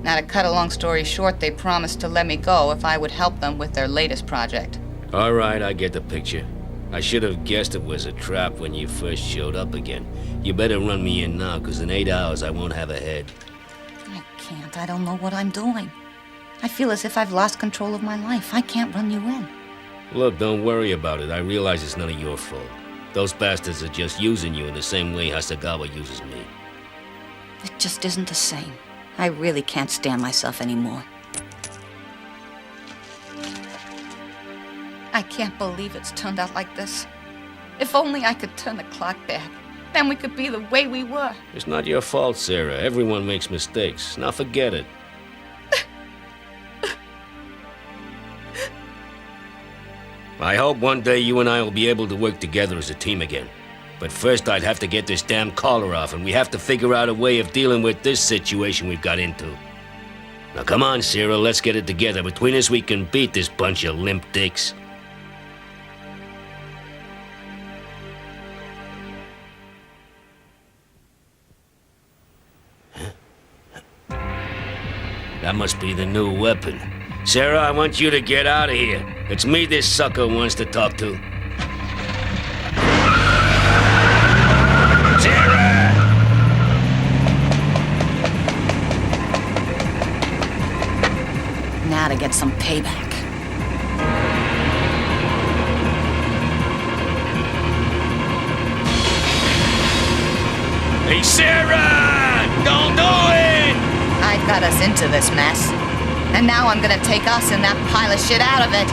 Now, to cut a long story short, they promised to let me go if I would help them with their latest project. All right, I get the picture. I should have guessed it was a trap when you first showed up again. You better run me in now, because in 8 hours I won't have a head. I can't. I don't know what I'm doing. I feel as if I've lost control of my life. I can't run you in. Look, don't worry about it. I realize it's none of your fault. Those bastards are just using you in the same way Hasagawa uses me. It just isn't the same. I really can't stand myself anymore. I can't believe it's turned out like this. If only I could turn the clock back. Then we could be the way we were. It's not your fault, Sarah. Everyone makes mistakes. Now forget it. I hope one day you and I will be able to work together as a team again. But first I'd have to get this damn collar off, and we have to figure out a way of dealing with this situation we've got into. Now come on, Sarah, let's get it together. Between us we can beat this bunch of limp dicks. That must be the new weapon. Sarah, I want you to get out of here. It's me this sucker wants to talk to. Sarah! Now to get some payback. Hey, Sarah! Don't do it! I got us into this mess. And now I'm gonna take us and that pile of shit out of it.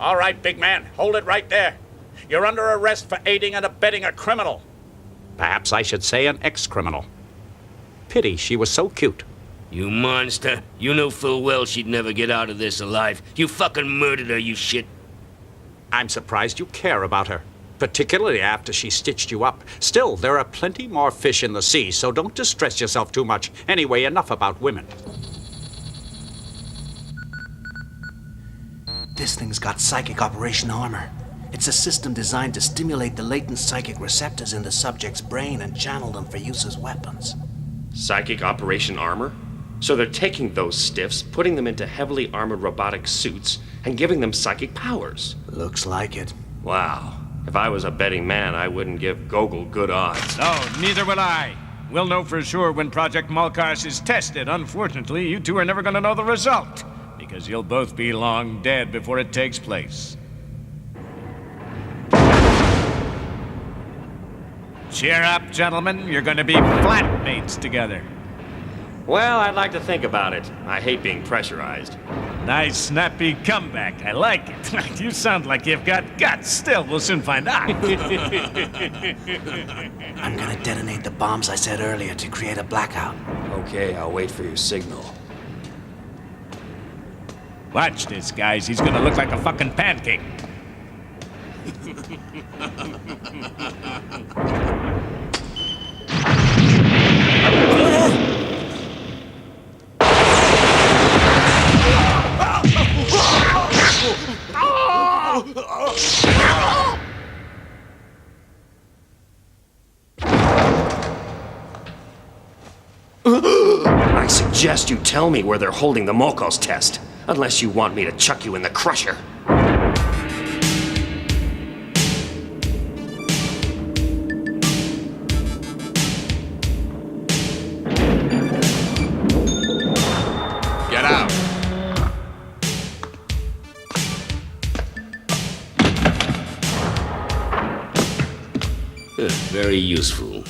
All right, big man, hold it right there. You're under arrest for aiding and abetting a criminal. Perhaps I should say an ex-criminal. Pity she was so cute. You monster. You know full well she'd never get out of this alive. You fucking murdered her, you shit. I'm surprised you care about her, particularly after she stitched you up. Still, there are plenty more fish in the sea, so don't distress yourself too much. Anyway, enough about women. This thing's got psychic operation armor. It's a system designed to stimulate the latent psychic receptors in the subject's brain and channel them for use as weapons. Psychic operation armor? So they're taking those stiffs, putting them into heavily armored robotic suits, and giving them psychic powers. Looks like it. Wow. If I was a betting man, I wouldn't give Gogol good odds. No, neither will I. We'll know for sure when Project Malkars is tested. Unfortunately, you two are never going to know the result, because you'll both be long dead before it takes place. Cheer up, gentlemen. You're going to be flatmates together. Well, I'd like to think about it. I hate being pressurized. Nice, snappy comeback. I like it. You sound like you've got guts. Still, we'll soon find out. I'm gonna detonate the bombs I said earlier to create a blackout. Okay, I'll wait for your signal. Watch this, guys. He's gonna look like a fucking pancake. I suggest you tell me where they're holding the Malkars test, unless you want me to chuck you in the crusher. Get out. Very useful.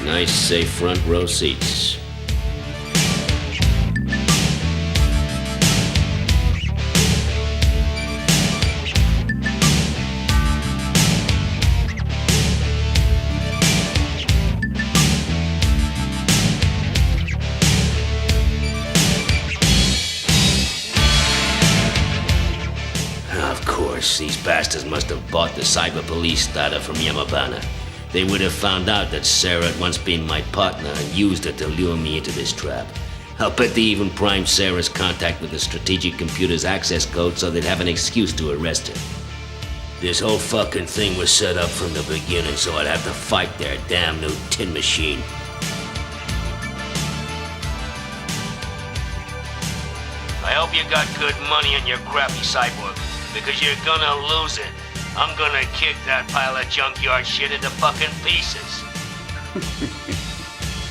Nice, safe front row seats. Of course, these bastards must have bought the cyber police data from Yamabana. They would have found out that Sarah had once been my partner and used it to lure me into this trap. I'll bet they even primed Sarah's contact with the strategic computer's access code so they'd have an excuse to arrest her. This whole fucking thing was set up from the beginning so I'd have to fight their damn new tin machine. I hope you got good money in your crappy cyborg, because you're gonna lose it. I'm gonna kick that pile of junkyard shit into fucking pieces.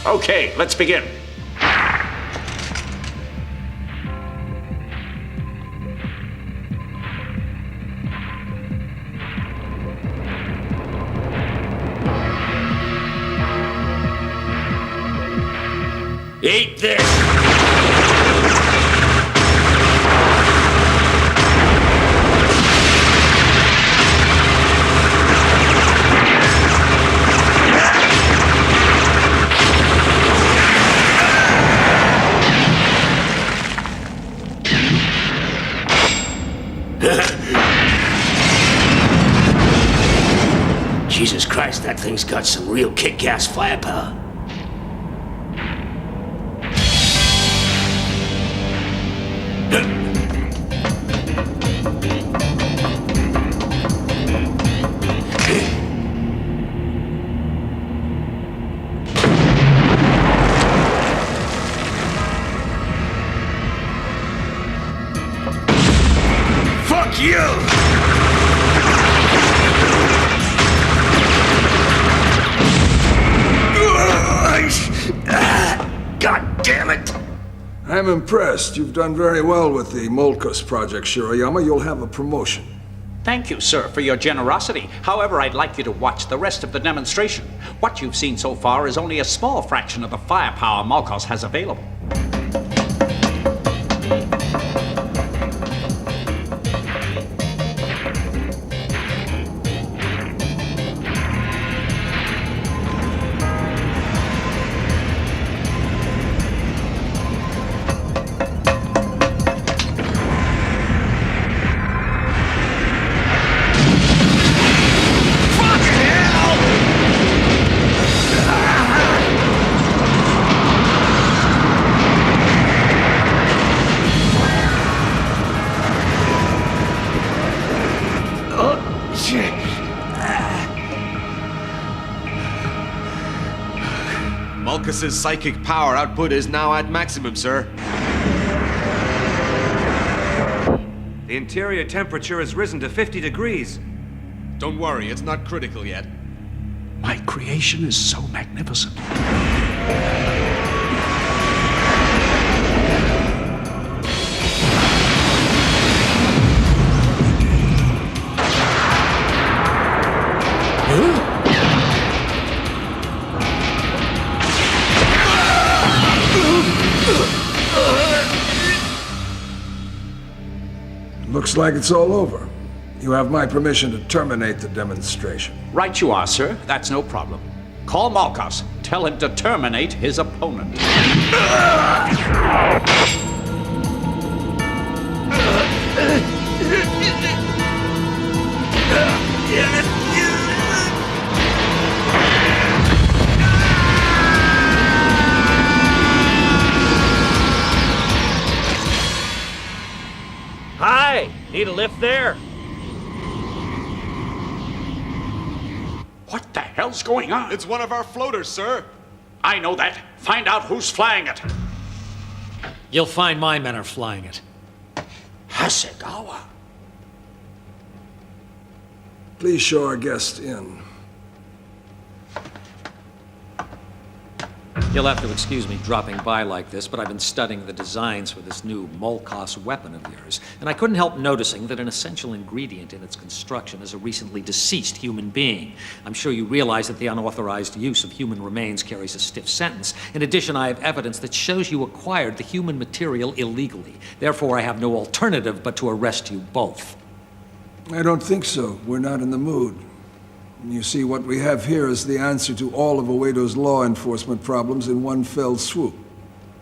Okay, let's begin. Eat this! Jesus Christ, that thing's got some real kick-ass firepower. Fuck you! damn it! I'm impressed. You've done very well with the Molkos project, Shiroyama. You'll have a promotion. Thank you, sir, for your generosity. However, I'd like you to watch the rest of the demonstration. What you've seen so far is only a small fraction of the firepower Molkos has available. Malkus's psychic power output is now at maximum, sir. The interior temperature has risen to 50 degrees. Don't worry, it's not critical yet. My creation is so magnificent. Looks like it's all over. You have my permission to terminate the demonstration. Right you are, sir. That's no problem. Call Molkos. Tell him to terminate his opponent. Hi! Need a lift there? What the hell's going on? It's one of our floaters, sir. I know that. Find out who's flying it. You'll find my men are flying it. Hasegawa. Please show our guest in. You'll have to excuse me dropping by like this, but I've been studying the designs for this new Molkos weapon of yours, and I couldn't help noticing that an essential ingredient in its construction is a recently deceased human being. I'm sure you realize that the unauthorized use of human remains carries a stiff sentence. In addition, I have evidence that shows you acquired the human material illegally. Therefore, I have no alternative but to arrest you both. I don't think so. We're not in the mood. You see, what we have here is the answer to all of Oedo's law enforcement problems in one fell swoop.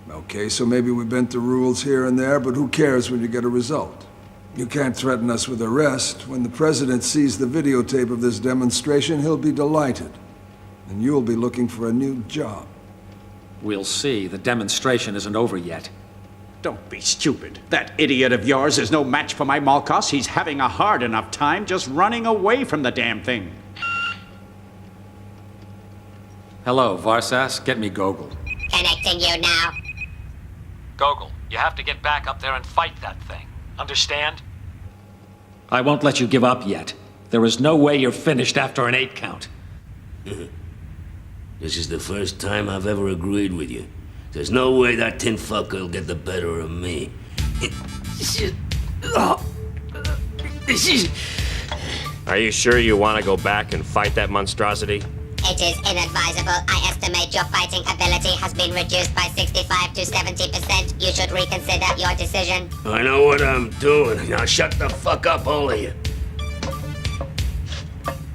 Okay, so maybe we bent the rules here and there, but who cares when you get a result? You can't threaten us with arrest. When the president sees the videotape of this demonstration, he'll be delighted. And you'll be looking for a new job. We'll see. The demonstration isn't over yet. Don't be stupid. That idiot of yours is no match for my Molkos. He's having a hard enough time just running away from the damn thing. Hello, Varsas. Get me Gogol. Connecting you now. Gogol, you have to get back up there and fight that thing. Understand? I won't let you give up yet. There is no way you're finished after an 8 count. This is the first time I've ever agreed with you. There's no way that tin fucker will get the better of me. Are you sure you want to go back and fight that monstrosity? It is inadvisable. I estimate your fighting ability has been reduced by 65 to 70%. You should reconsider your decision. I know what I'm doing. Now shut the fuck up, all of you.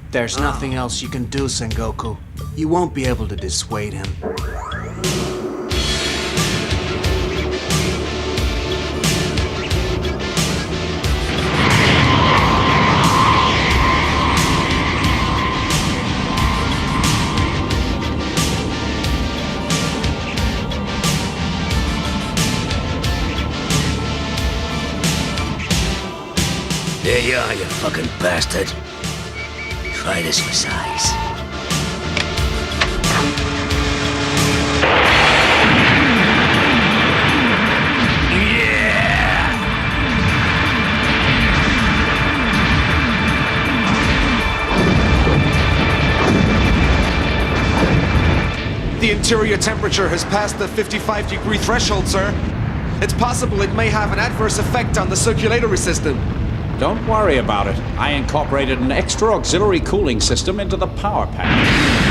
There's nothing else you can do, Sengoku. You won't be able to dissuade him. There you are, you fucking bastard. Try this for size. The interior temperature has passed the 55-degree threshold, sir. It's possible it may have an adverse effect on the circulatory system. Don't worry about it. I incorporated an extra auxiliary cooling system into the power pack.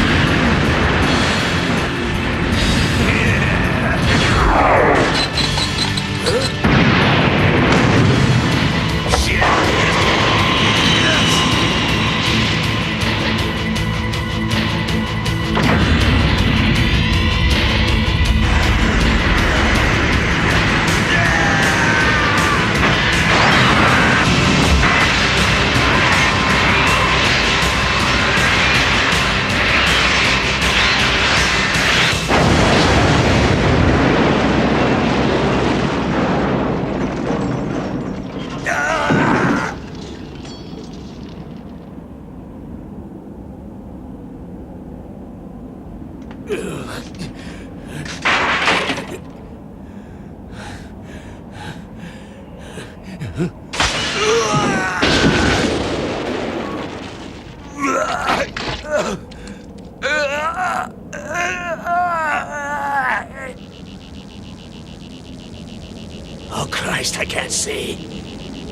Oh, Christ, I can't see.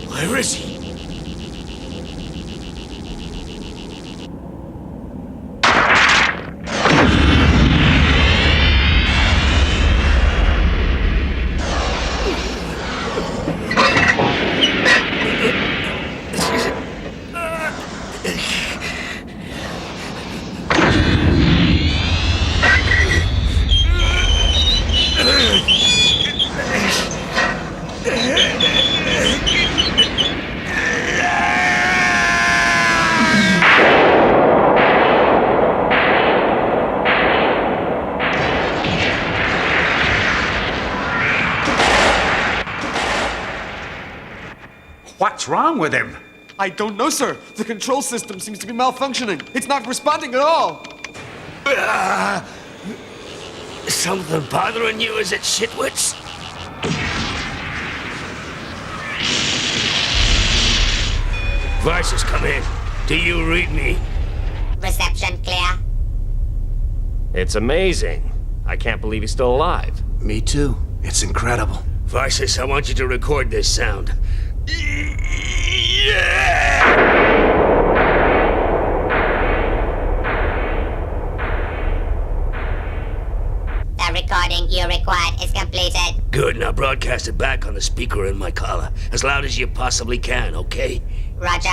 Where is he? What's wrong with him? I don't know, sir. The control system seems to be malfunctioning. It's not responding at all. Something bothering you, is it, shitwits? Vices, come in. Do you read me? Reception clear. It's amazing. I can't believe he's still alive. Me too. It's incredible. Vices, I want you to record this sound. The recording you required is completed. Good, now broadcast it back on the speaker in my collar. As loud as you possibly can, okay? Roger.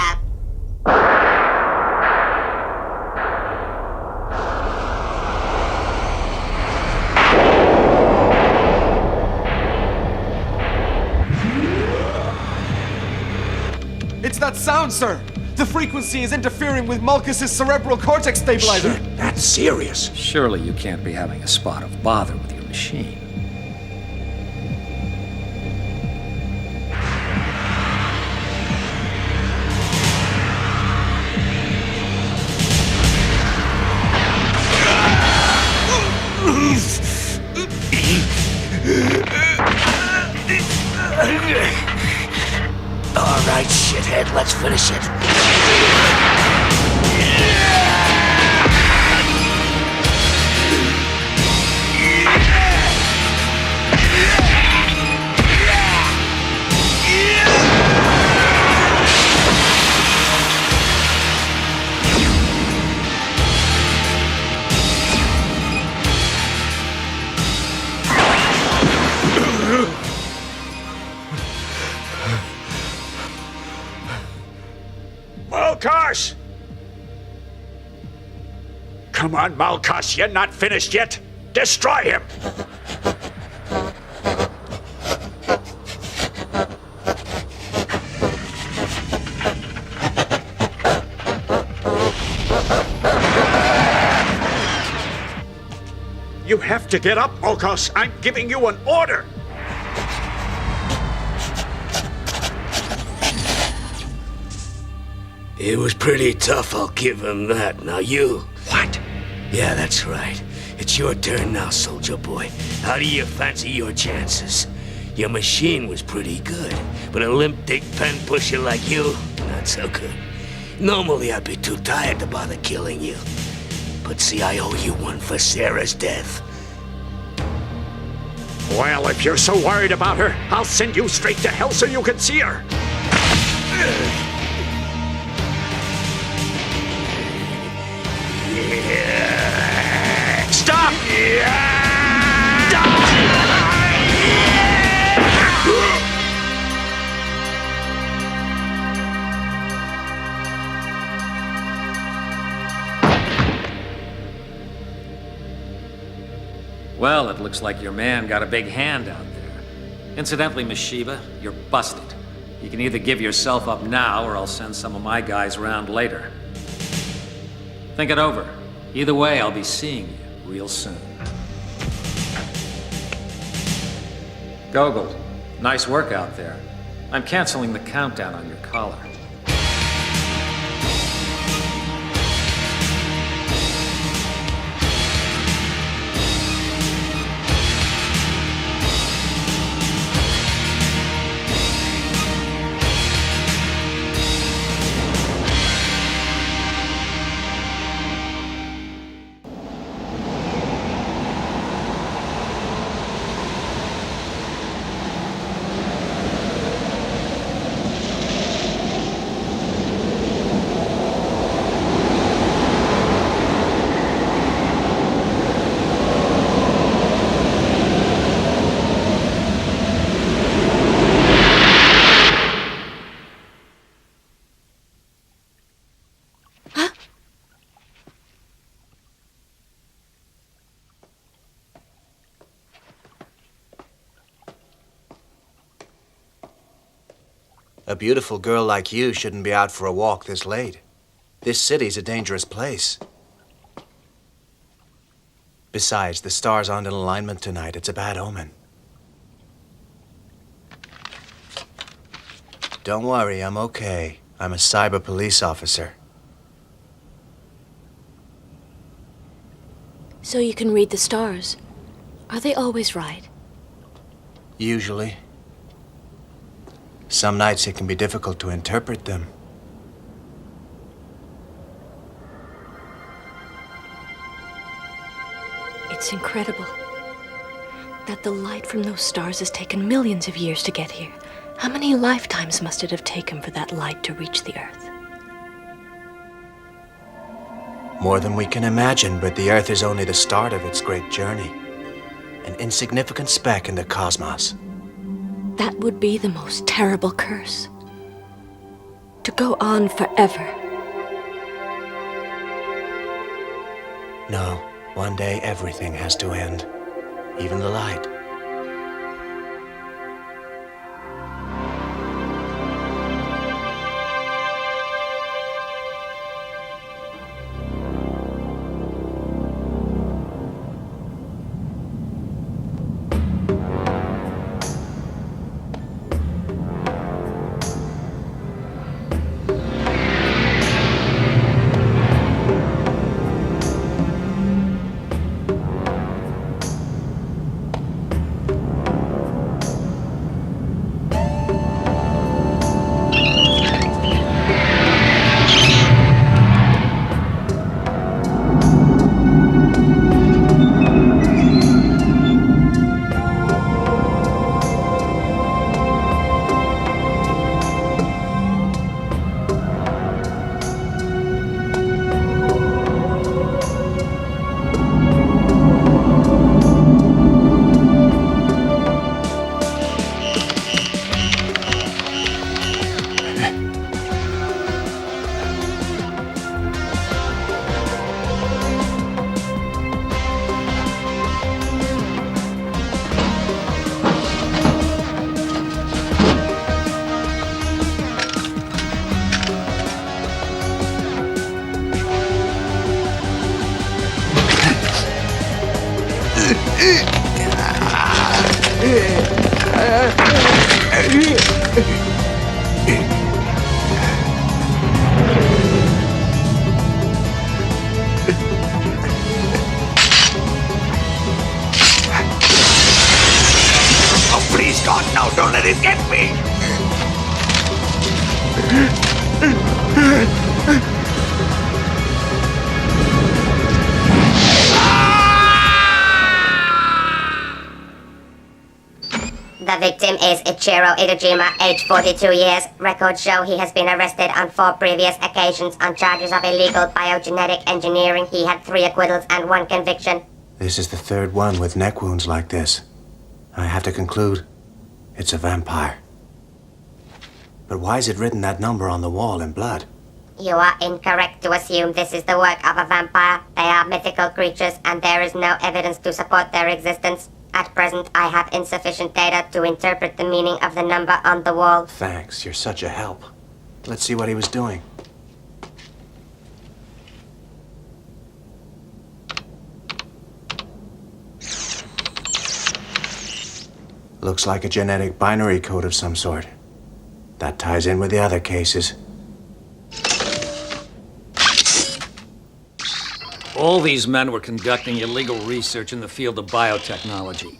It's that sound, sir. The frequency is interfering with Malchus's cerebral cortex stabilizer. Shit, that's serious. Surely you can't be having a spot of bother with your machine. All right, shithead, let's finish it. Malchus! Come on, Malchus, you're not finished yet. Destroy him! You have to get up, Malchus. I'm giving you an order. It was pretty tough, I'll give him that. Now you... What? Yeah, that's right. It's your turn now, soldier boy. How do you fancy your chances? Your machine was pretty good, but a limp dick pen pusher like you, not so good. Normally I'd be too tired to bother killing you. But see, I owe you one for Sarah's death. Well, if you're so worried about her, I'll send you straight to hell so you can see her. Stop! Well, it looks like your man got a big hand out there. Incidentally, Miss Shiva, you're busted. You can either give yourself up now, or I'll send some of my guys around later. Think it over. Either way, I'll be seeing you real soon. Gogol, nice work out there. I'm canceling the countdown on your collar. A beautiful girl like you shouldn't be out for a walk this late. This city's a dangerous place. Besides, the stars aren't in alignment tonight. It's a bad omen. Don't worry, I'm okay. I'm a cyber police officer. So you can read the stars. Are they always right? Usually. Some nights it can be difficult to interpret them. It's incredible that the light from those stars has taken millions of years to get here. How many lifetimes must it have taken for that light to reach the Earth? More than we can imagine, but the Earth is only the start of its great journey. An insignificant speck in the cosmos. That would be the most terrible curse. To go on forever. No, one day everything has to end. Even the light. Oh, please, God, no, don't let it get me! The victim is Ichiro Idojima, age 42 years. Records show he has been arrested on 4 previous occasions on charges of illegal biogenetic engineering. He had 3 acquittals and 1 conviction. This is the 3rd one with neck wounds like this. I have to conclude, it's a vampire. But why is it written that number on the wall in blood? You are incorrect to assume this is the work of a vampire. They are mythical creatures, and there is no evidence to support their existence. At present, I have insufficient data to interpret the meaning of the number on the wall. Thanks, you're such a help. Let's see what he was doing. Looks like a genetic binary code of some sort. That ties in with the other cases. All these men were conducting illegal research in the field of biotechnology.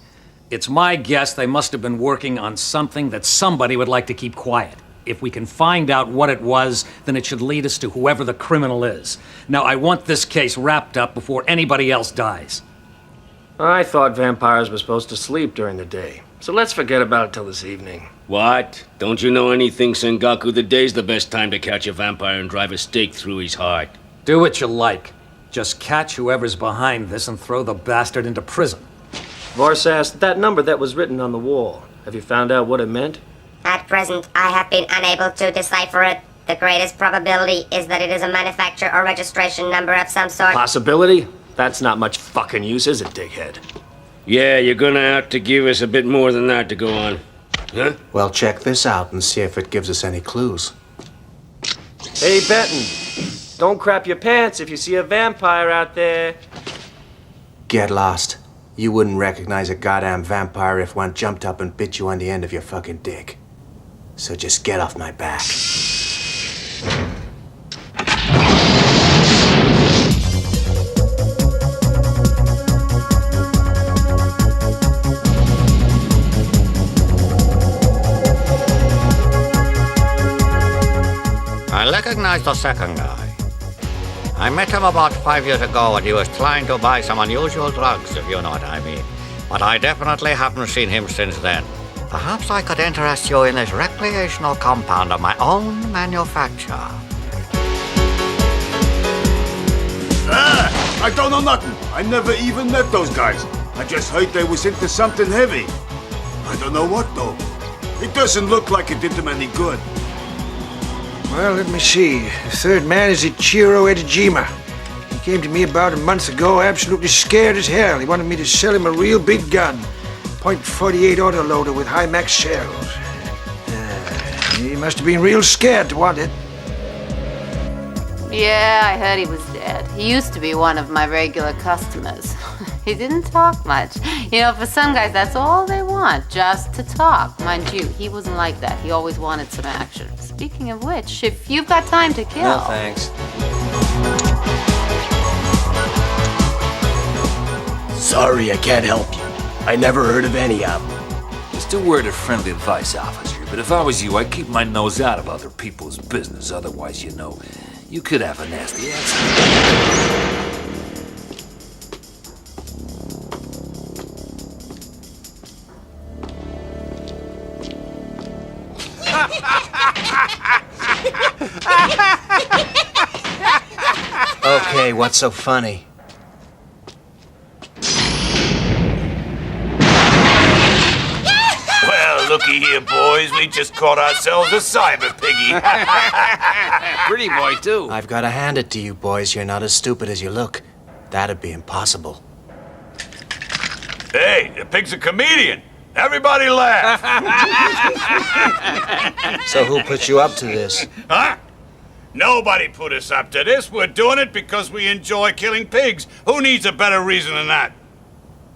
It's my guess they must have been working on something that somebody would like to keep quiet. If we can find out what it was, then it should lead us to whoever the criminal is. Now, I want this case wrapped up before anybody else dies. I thought vampires were supposed to sleep during the day, so let's forget about it till this evening. What? Don't you know anything, Sengaku? The day's the best time to catch a vampire and drive a stake through his heart. Do what you like. Just catch whoever's behind this and throw the bastard into prison. Varsas, that number that was written on the wall, have you found out what it meant? At present, I have been unable to decipher it. The greatest probability is that it is a manufacture or registration number of some sort. Possibility? That's not much fucking use, is it, dickhead? Yeah, you're gonna have to give us a bit more than that to go on. Huh? Well, check this out and see if it gives us any clues. Hey, Benton. Don't crap your pants if you see a vampire out there. Get lost. You wouldn't recognize a goddamn vampire if one jumped up and bit you on the end of your fucking dick. So just get off my back. I recognize the second guy. I met him about 5 years ago when he was trying to buy some unusual drugs, if you know what I mean. But I definitely haven't seen him since then. Perhaps I could interest you in this recreational compound of my own manufacture. I don't know nothing. I never even met those guys. I just heard they was into something heavy. I don't know what, though. It doesn't look like it did them any good. Well, let me see. The 3rd man is Ichiro Idojima. He came to me about a month ago, absolutely scared as hell. He wanted me to sell him a real big gun. .48 autoloader with high max shells. He must have been real scared to want it. Yeah, I heard he was dead. He used to be one of my regular customers. He didn't talk much. You know, for some guys, that's all they want, just to talk. Mind you, he wasn't like that. He always wanted some action. Speaking of which, if you've got time to kill... No, thanks. Sorry, I can't help you. I never heard of any of them. Just a word of friendly advice, officer. But if I was you, I'd keep my nose out of other people's business. Otherwise, you know, you could have a nasty accident. Okay, what's so funny? Well, looky here, boys. We just caught ourselves a cyber piggy. Pretty boy, too. I've got to hand it to you, boys. You're not as stupid as you look. That'd be impossible. Hey, the pig's a comedian. Everybody laugh. So who put you up to this? Huh? Nobody put us up to this. We're doing it because we enjoy killing pigs. Who needs a better reason than that?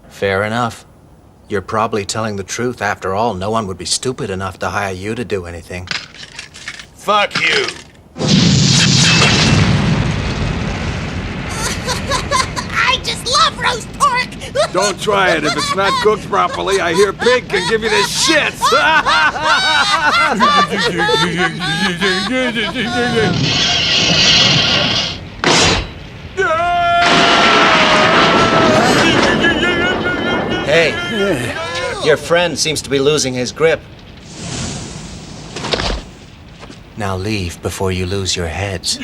Fair enough. You're probably telling the truth. After all, no one would be stupid enough to hire you to do anything. Fuck you. I just love roast pork! Don't try it. If it's not cooked properly, I hear pig can give you the shits. Hey, Your friend seems to be losing his grip. Now leave before you lose your heads.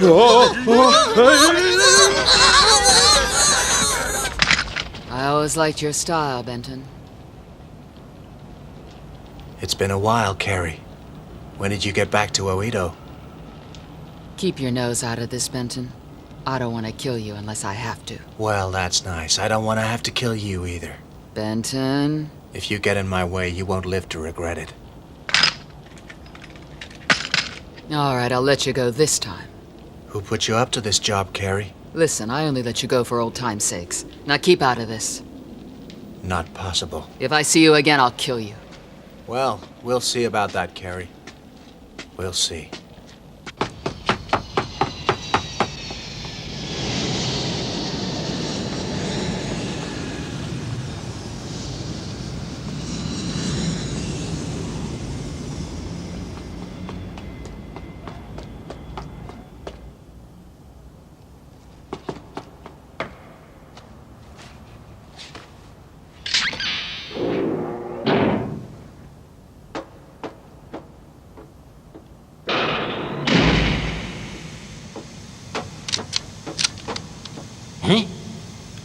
I always liked your style, Benton. It's been a while, Carrie. When did you get back to Oedo? Keep your nose out of this, Benton. I don't want to kill you unless I have to. Well, that's nice. I don't want to have to kill you either. Benton? If you get in my way, you won't live to regret it. All right, I'll let you go this time. Who put you up to this job, Carrie? Listen, I only let you go for old time's sakes. Now keep out of this. Not possible. If I see you again, I'll kill you. Well, we'll see about that, Carrie. We'll see.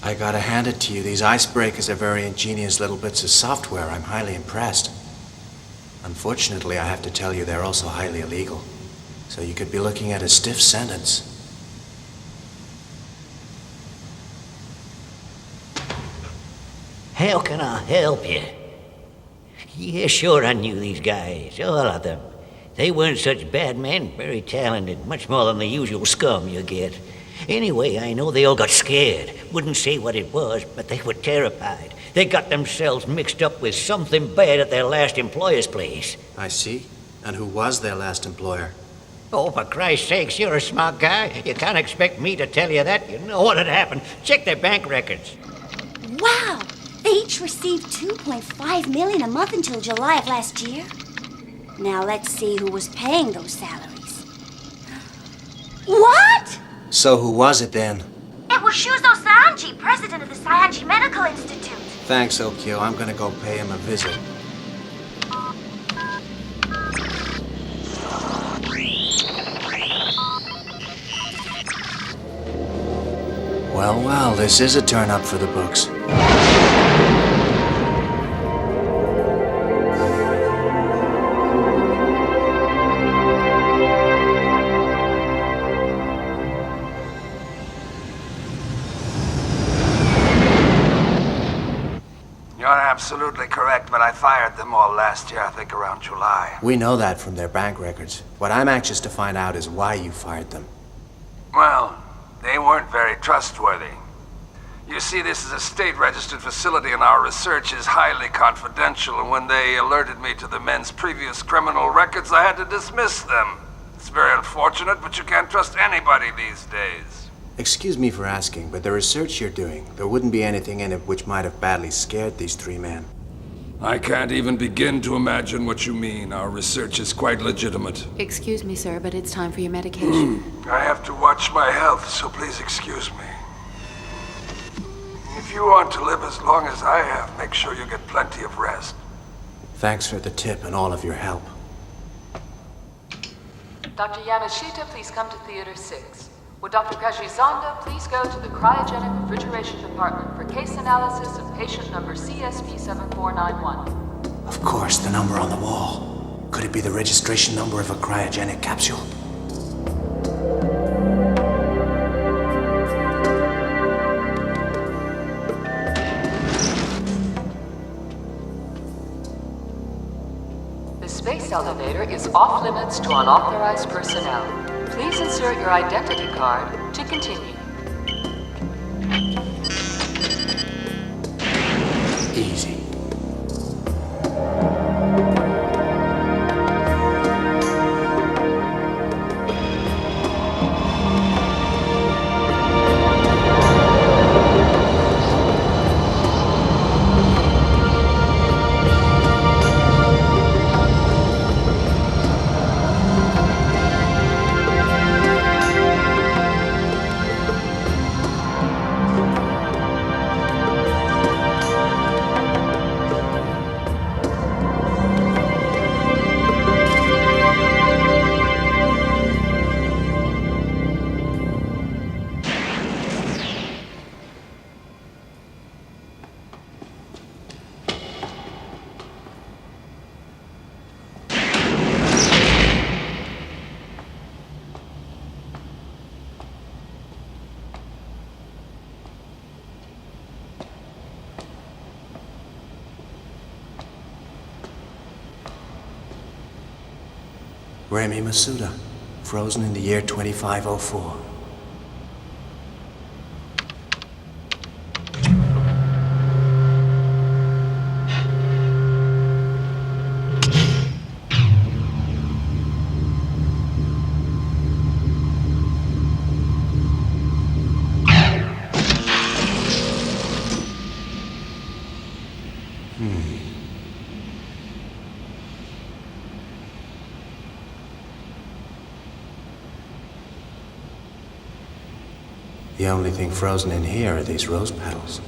I gotta hand it to you. These icebreakers are very ingenious little bits of software. I'm highly impressed. Unfortunately, I have to tell you they're also highly illegal. So you could be looking at a stiff sentence. How can I help you? Yeah, sure, I knew these guys, all of them. They weren't such bad men, very talented, much more than the usual scum you get. Anyway, I know they all got scared. Wouldn't say what it was, but they were terrified. They got themselves mixed up with something bad at their last employer's place. I see. And who was their last employer? Oh, for Christ's sakes, you're a smart guy. You can't expect me to tell you that. You know what had happened. Check their bank records. Wow! They each received $2.5 million a month until July of last year. Now let's see who was paying those salaries. What? So who was it then? It was Shuzo Sanji, president of the Sanji Medical Institute. Thanks, Okyo. I'm gonna go pay him a visit. Well, this is a turn-up for the books. You're absolutely correct, but I fired them all last year, I think around July. We know that from their bank records. What I'm anxious to find out is why you fired them. Well, they weren't very trustworthy. You see, this is a state-registered facility and our research is highly confidential, and when they alerted me to the men's previous criminal records, I had to dismiss them. It's very unfortunate, but you can't trust anybody these days. Excuse me for asking, but the research you're doing, there wouldn't be anything in it which might have badly scared these three men. I can't even begin to imagine what you mean. Our research is quite legitimate. Excuse me, sir, but it's time for your medication. I have to watch my health, so please excuse me. If you want to live as long as I have, make sure you get plenty of rest. Thanks for the tip and all of your help. Dr. Yamashita, please come to Theater 6. Would Dr. Kajizanda please go to the cryogenic refrigeration department for case analysis of patient number CSP7491? Of course, the number on the wall. Could it be the registration number of a cryogenic capsule? The space elevator is off limits to unauthorized personnel. Please insert your identity card to continue. Easy. Remy Masuda, frozen in the year 2504. The only thing frozen in here are these rose petals.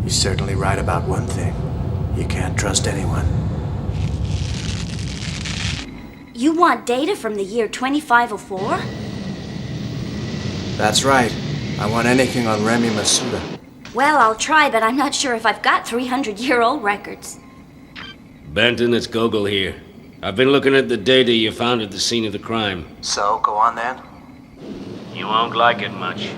You're certainly right about one thing. You can't trust anyone. You want data from the year 2504? That's right. I want anything on Remy Masuda. Well, I'll try, but I'm not sure if I've got 300-year-old records. Benton, it's Gogol here. I've been looking at the data you found at the scene of the crime. So, go on then. You won't like it much.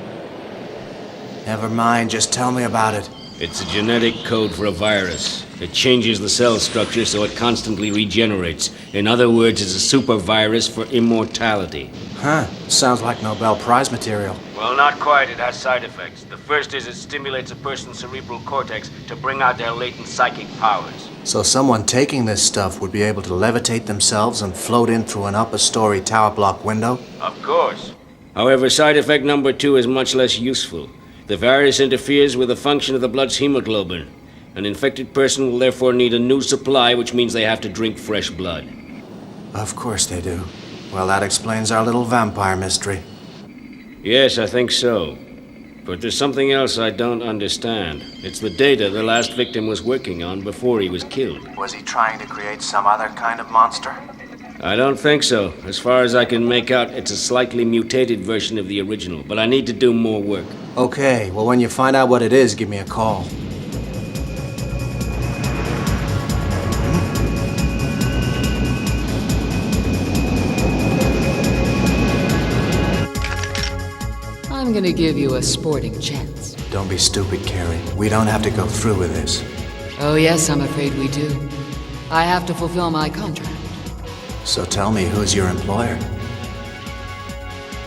Never mind, just tell me about it. It's a genetic code for a virus. It changes the cell structure so it constantly regenerates. In other words, it's a super virus for immortality. Huh. Sounds like Nobel Prize material. Well, not quite. It has side effects. The first is it stimulates a person's cerebral cortex to bring out their latent psychic powers. So someone taking this stuff would be able to levitate themselves and float in through an upper-story tower block window? Of course. However, side effect number 2 is much less useful. The virus interferes with the function of the blood's hemoglobin. An infected person will therefore need a new supply, which means they have to drink fresh blood. Of course they do. Well, that explains our little vampire mystery. Yes, I think so. But there's something else I don't understand. It's the data the last victim was working on before he was killed. Was he trying to create some other kind of monster? I don't think so. As far as I can make out, it's a slightly mutated version of the original, but I need to do more work. Okay, well, when you find out what it is, give me a call. I'm gonna give you a sporting chance. Don't be stupid, Carrie. We don't have to go through with this. Oh yes, I'm afraid we do. I have to fulfill my contract. So tell me, who's your employer?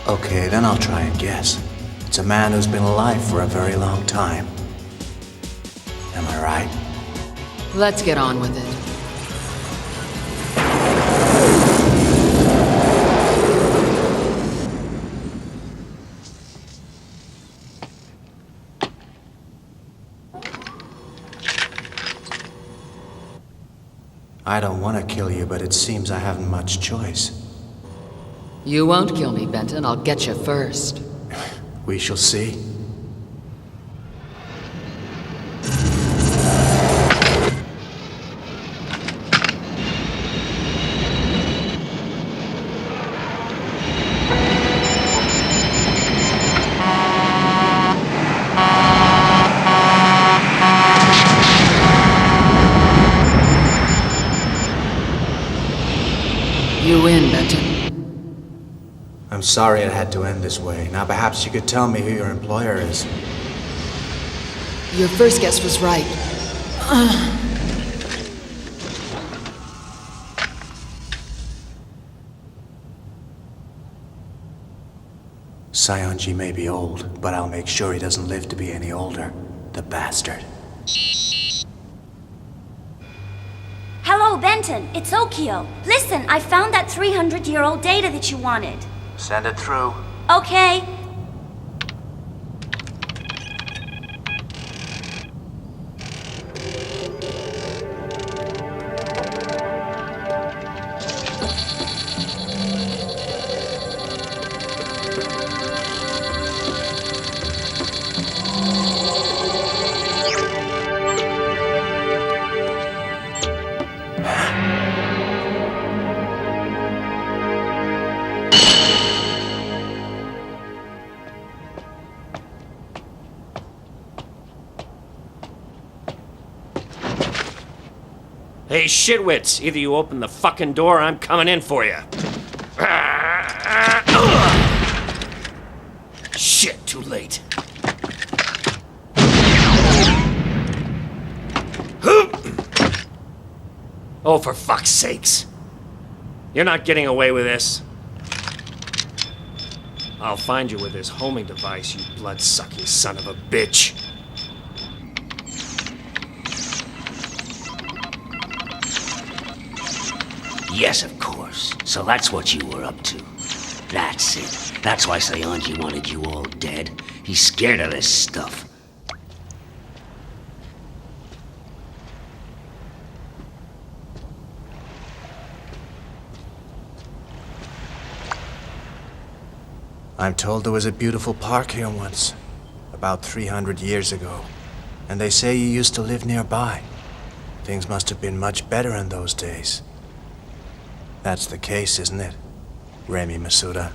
Okay, then I'll try and guess. It's a man who's been alive for a very long time. Am I right? Let's get on with it. I don't want to kill you, but it seems I haven't much choice. You won't kill me, Benton. I'll get you first. We shall see. You win, Benton. I'm sorry it had to end this way. Now perhaps you could tell me who your employer is. Your first guess was right. Sionji may be old, but I'll make sure he doesn't live to be any older. The bastard. Hello, Benton. It's Okio. Listen, I found that 300-year-old data that you wanted. Send it through. Okay. Hey, shitwits! Either you open the fucking door or I'm coming in for you. Shit, too late. Oh, for fuck's sakes. You're not getting away with this. I'll find you with this homing device, you blood-sucking son of a bitch. Yes, of course. So that's what you were up to. That's it. That's why Sionji wanted you all dead. He's scared of this stuff. I'm told there was a beautiful park here once, about 300 years ago. And they say you used to live nearby. Things must have been much better in those days. That's the case, isn't it, Remy Masuda?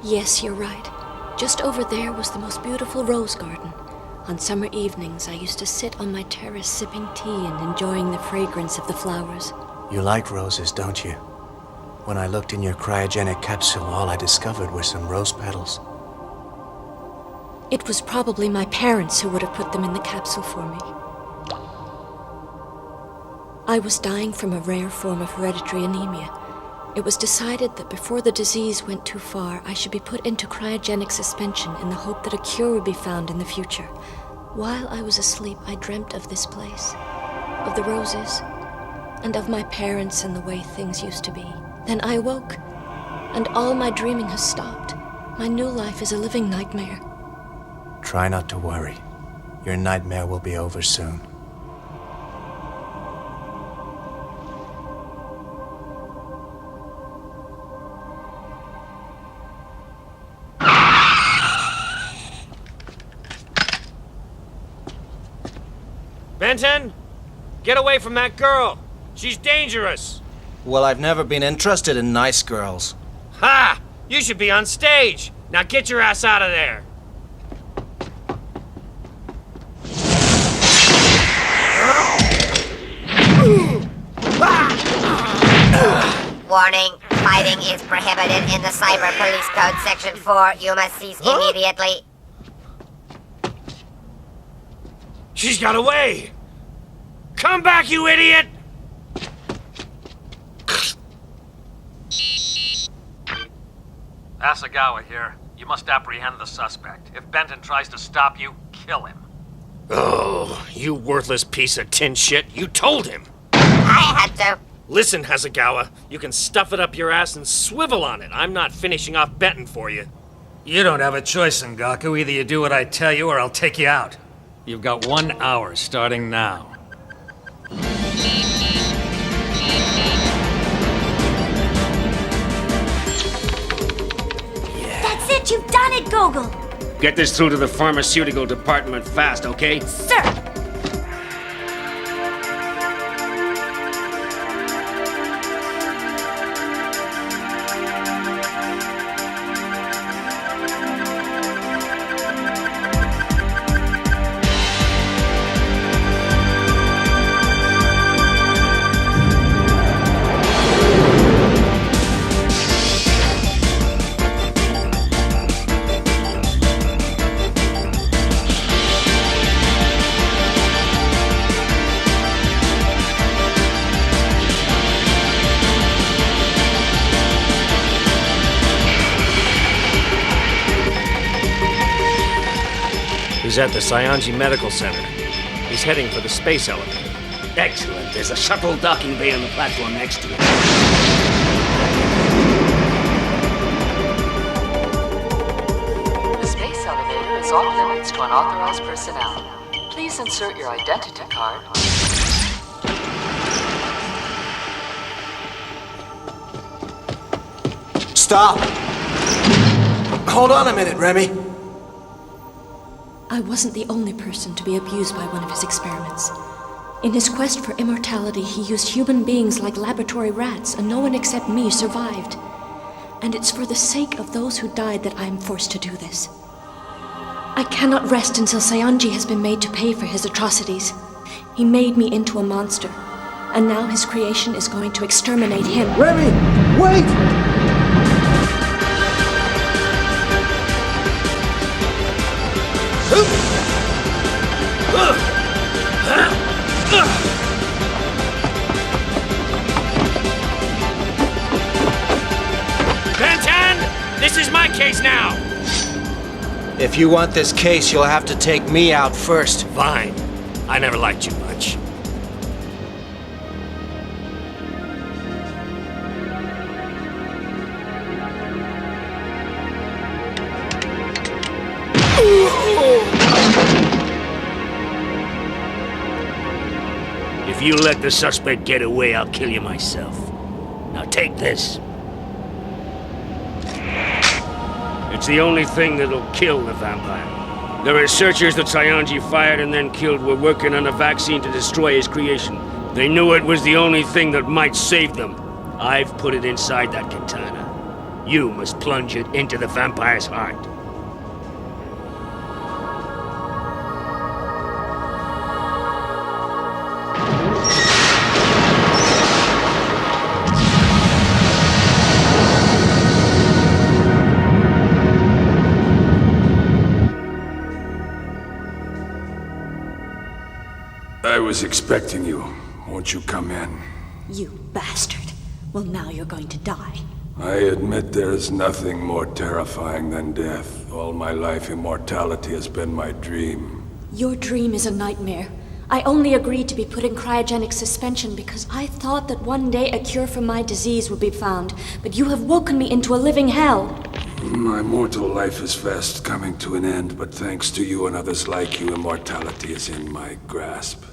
Yes, you're right. Just over there was the most beautiful rose garden. On summer evenings, I used to sit on my terrace sipping tea and enjoying the fragrance of the flowers. You like roses, don't you? When I looked in your cryogenic capsule, all I discovered were some rose petals. It was probably my parents who would have put them in the capsule for me. I was dying from a rare form of hereditary anemia. It was decided that before the disease went too far, I should be put into cryogenic suspension in the hope that a cure would be found in the future. While I was asleep, I dreamt of this place, of the roses, and of my parents and the way things used to be. Then I awoke, and all my dreaming has stopped. My new life is a living nightmare. Try not to worry. Your nightmare will be over soon. Benton, get away from that girl. She's dangerous. Well, I've never been interested in nice girls. Ha! You should be on stage. Now get your ass out of there. Warning, fighting is prohibited in the Cyber Police Code Section 4. You must cease immediately. She's got away. Come back, you idiot! Asagawa here. You must apprehend the suspect. If Benton tries to stop you, kill him. Oh, you worthless piece of tin shit. You told him. I had to. Listen, Hasegawa, you can stuff it up your ass and swivel on it. I'm not finishing off Benton for you. You don't have a choice, Sengaku. Either you do what I tell you or I'll take you out. You've got 1 hour starting now. That's it, you've done it, Gogol! Get this through to the pharmaceutical department fast, okay? Sir! He's at the Cyanji Medical Center. He's heading for the space elevator. Excellent. There's a shuttle docking bay on the platform next to it. The space elevator is off limits to unauthorized personnel. Please insert your identity card. Stop! Hold on a minute, Remy. I wasn't the only person to be abused by one of his experiments. In his quest for immortality, he used human beings like laboratory rats, and no one except me survived. And it's for the sake of those who died that I am forced to do this. I cannot rest until Cyanji has been made to pay for his atrocities. He made me into a monster, and now his creation is going to exterminate him. Remy, wait! Benton! This is my case now! If you want this case, you'll have to take me out first. Fine. I never liked you much. If you let the suspect get away, I'll kill you myself. Now take this. It's the only thing that'll kill the vampire. The researchers that Cyanji fired and then killed were working on a vaccine to destroy his creation. They knew it was the only thing that might save them. I've put it inside that katana. You must plunge it into the vampire's heart. I was expecting you. Won't you come in? You bastard. Well, now you're going to die. I admit there is nothing more terrifying than death. All my life, immortality has been my dream. Your dream is a nightmare. I only agreed to be put in cryogenic suspension because I thought that one day a cure for my disease would be found, but you have woken me into a living hell. My mortal life is fast coming to an end, but thanks to you and others like you, immortality is in my grasp.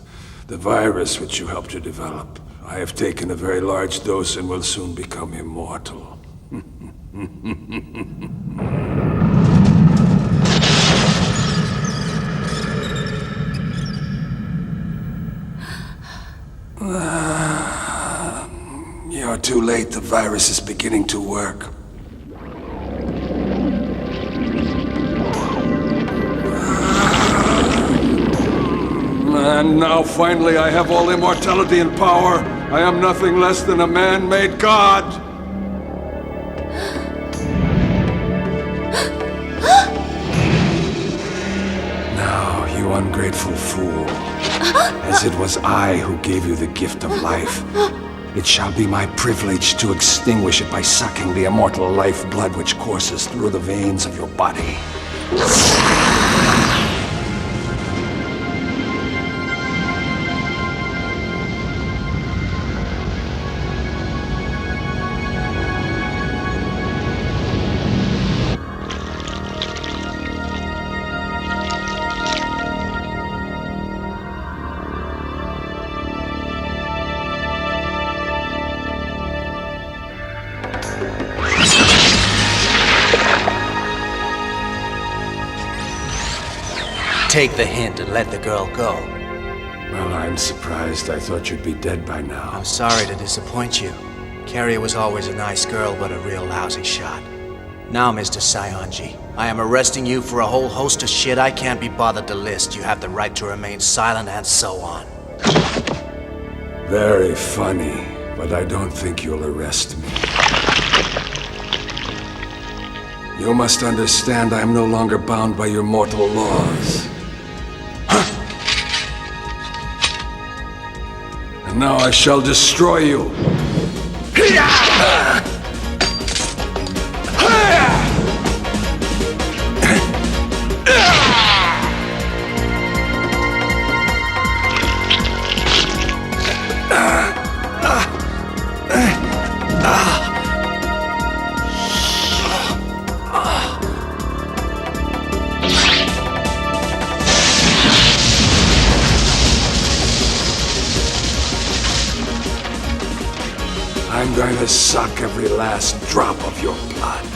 The virus which you helped to develop. I have taken a very large dose and will soon become immortal. You're too late. The virus is beginning to work. And now, finally, I have all immortality and power. I am nothing less than a man-made god. Now, you ungrateful fool. As it was I who gave you the gift of life, it shall be my privilege to extinguish it by sucking the immortal lifeblood which courses through the veins of your body. Take the hint and let the girl go. Well, I'm surprised. I thought you'd be dead by now. I'm sorry to disappoint you. Carrie was always a nice girl, but a real lousy shot. Now, Mr. Cyanji, I am arresting you for a whole host of shit I can't be bothered to list. You have the right to remain silent and so on. Very funny, but I don't think you'll arrest me. You must understand I am no longer bound by your mortal laws. And now I shall destroy you. to suck every last drop of your blood.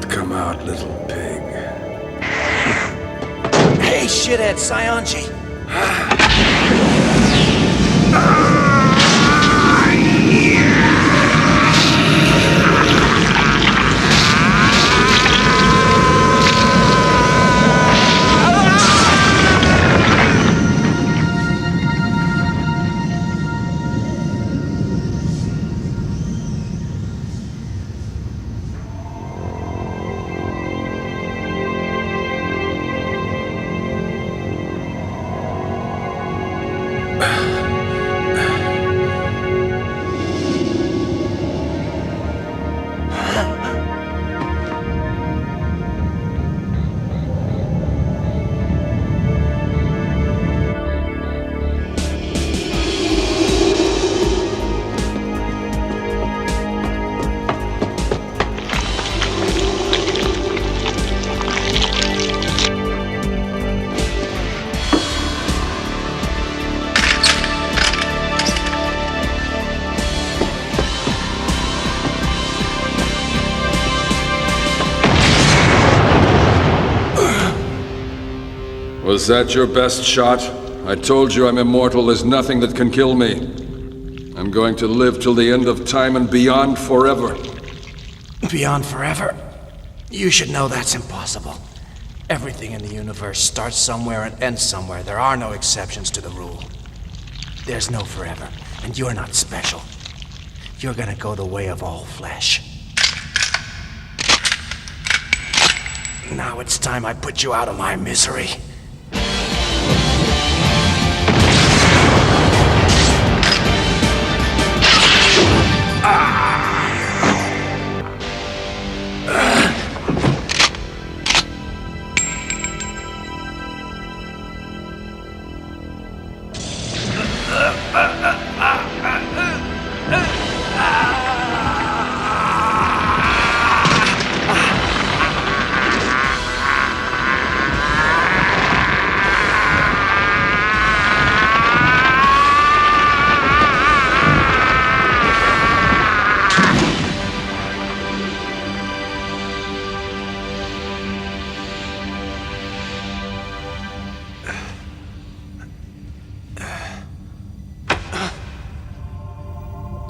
Come out, little pig. Hey, shithead, Cyonji! Was that your best shot? I told you I'm immortal. There's nothing that can kill me. I'm going to live till the end of time and beyond forever. Beyond forever? You should know that's impossible. Everything in the universe starts somewhere and ends somewhere. There are no exceptions to the rule. There's no forever, and you're not special. You're gonna go the way of all flesh. Now it's time I put you out of my misery.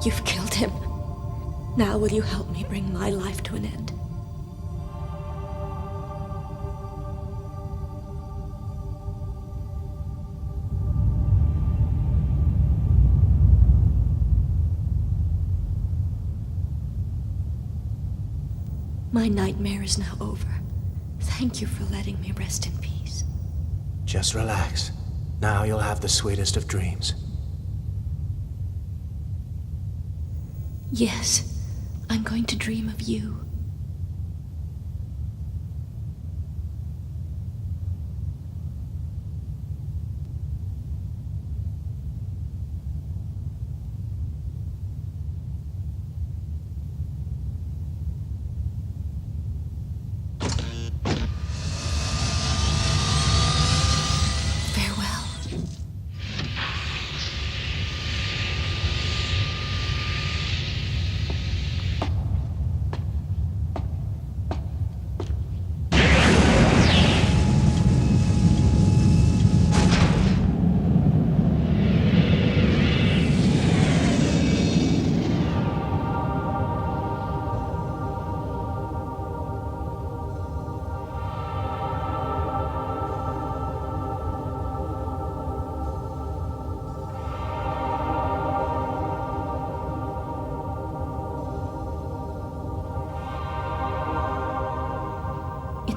You've killed him. Now will you help me bring my life to an end? My nightmare is now over. Thank you for letting me rest in peace. Just relax. Now you'll have the sweetest of dreams. Yes, I'm going to dream of you.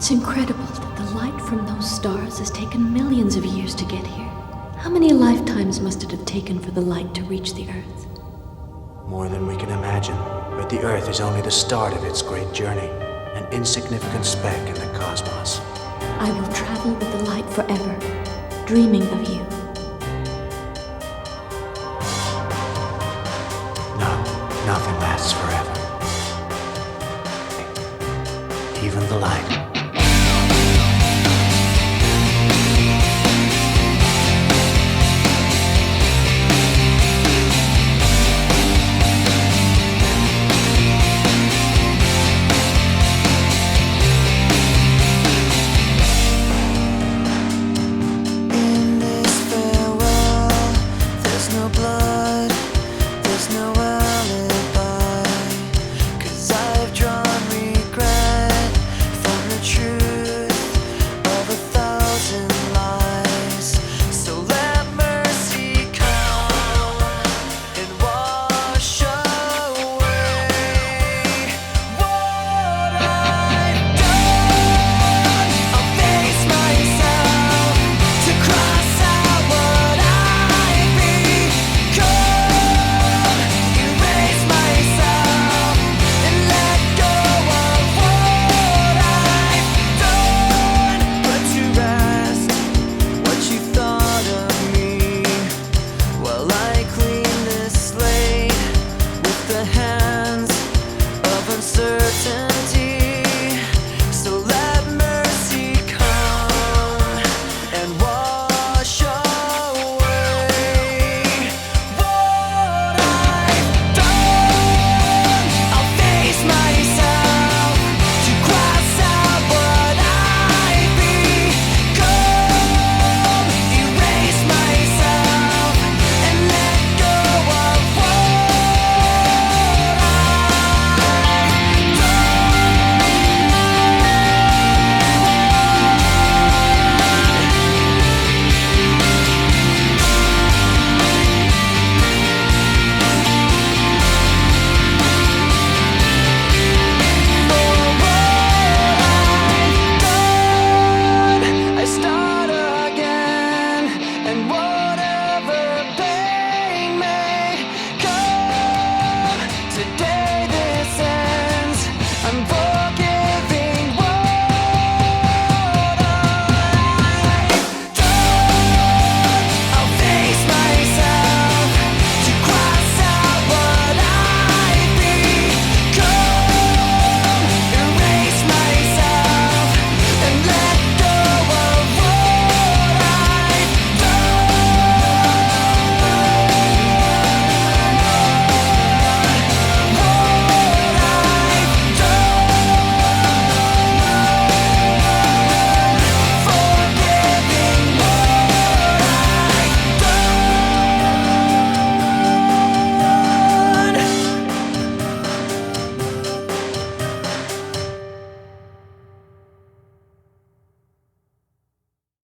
It's incredible that the light from those stars has taken millions of years to get here. How many lifetimes must it have taken for the light to reach the Earth? More than we can imagine, but the Earth is only the start of its great journey, an insignificant speck in the cosmos. I will travel with the light forever, dreaming of you.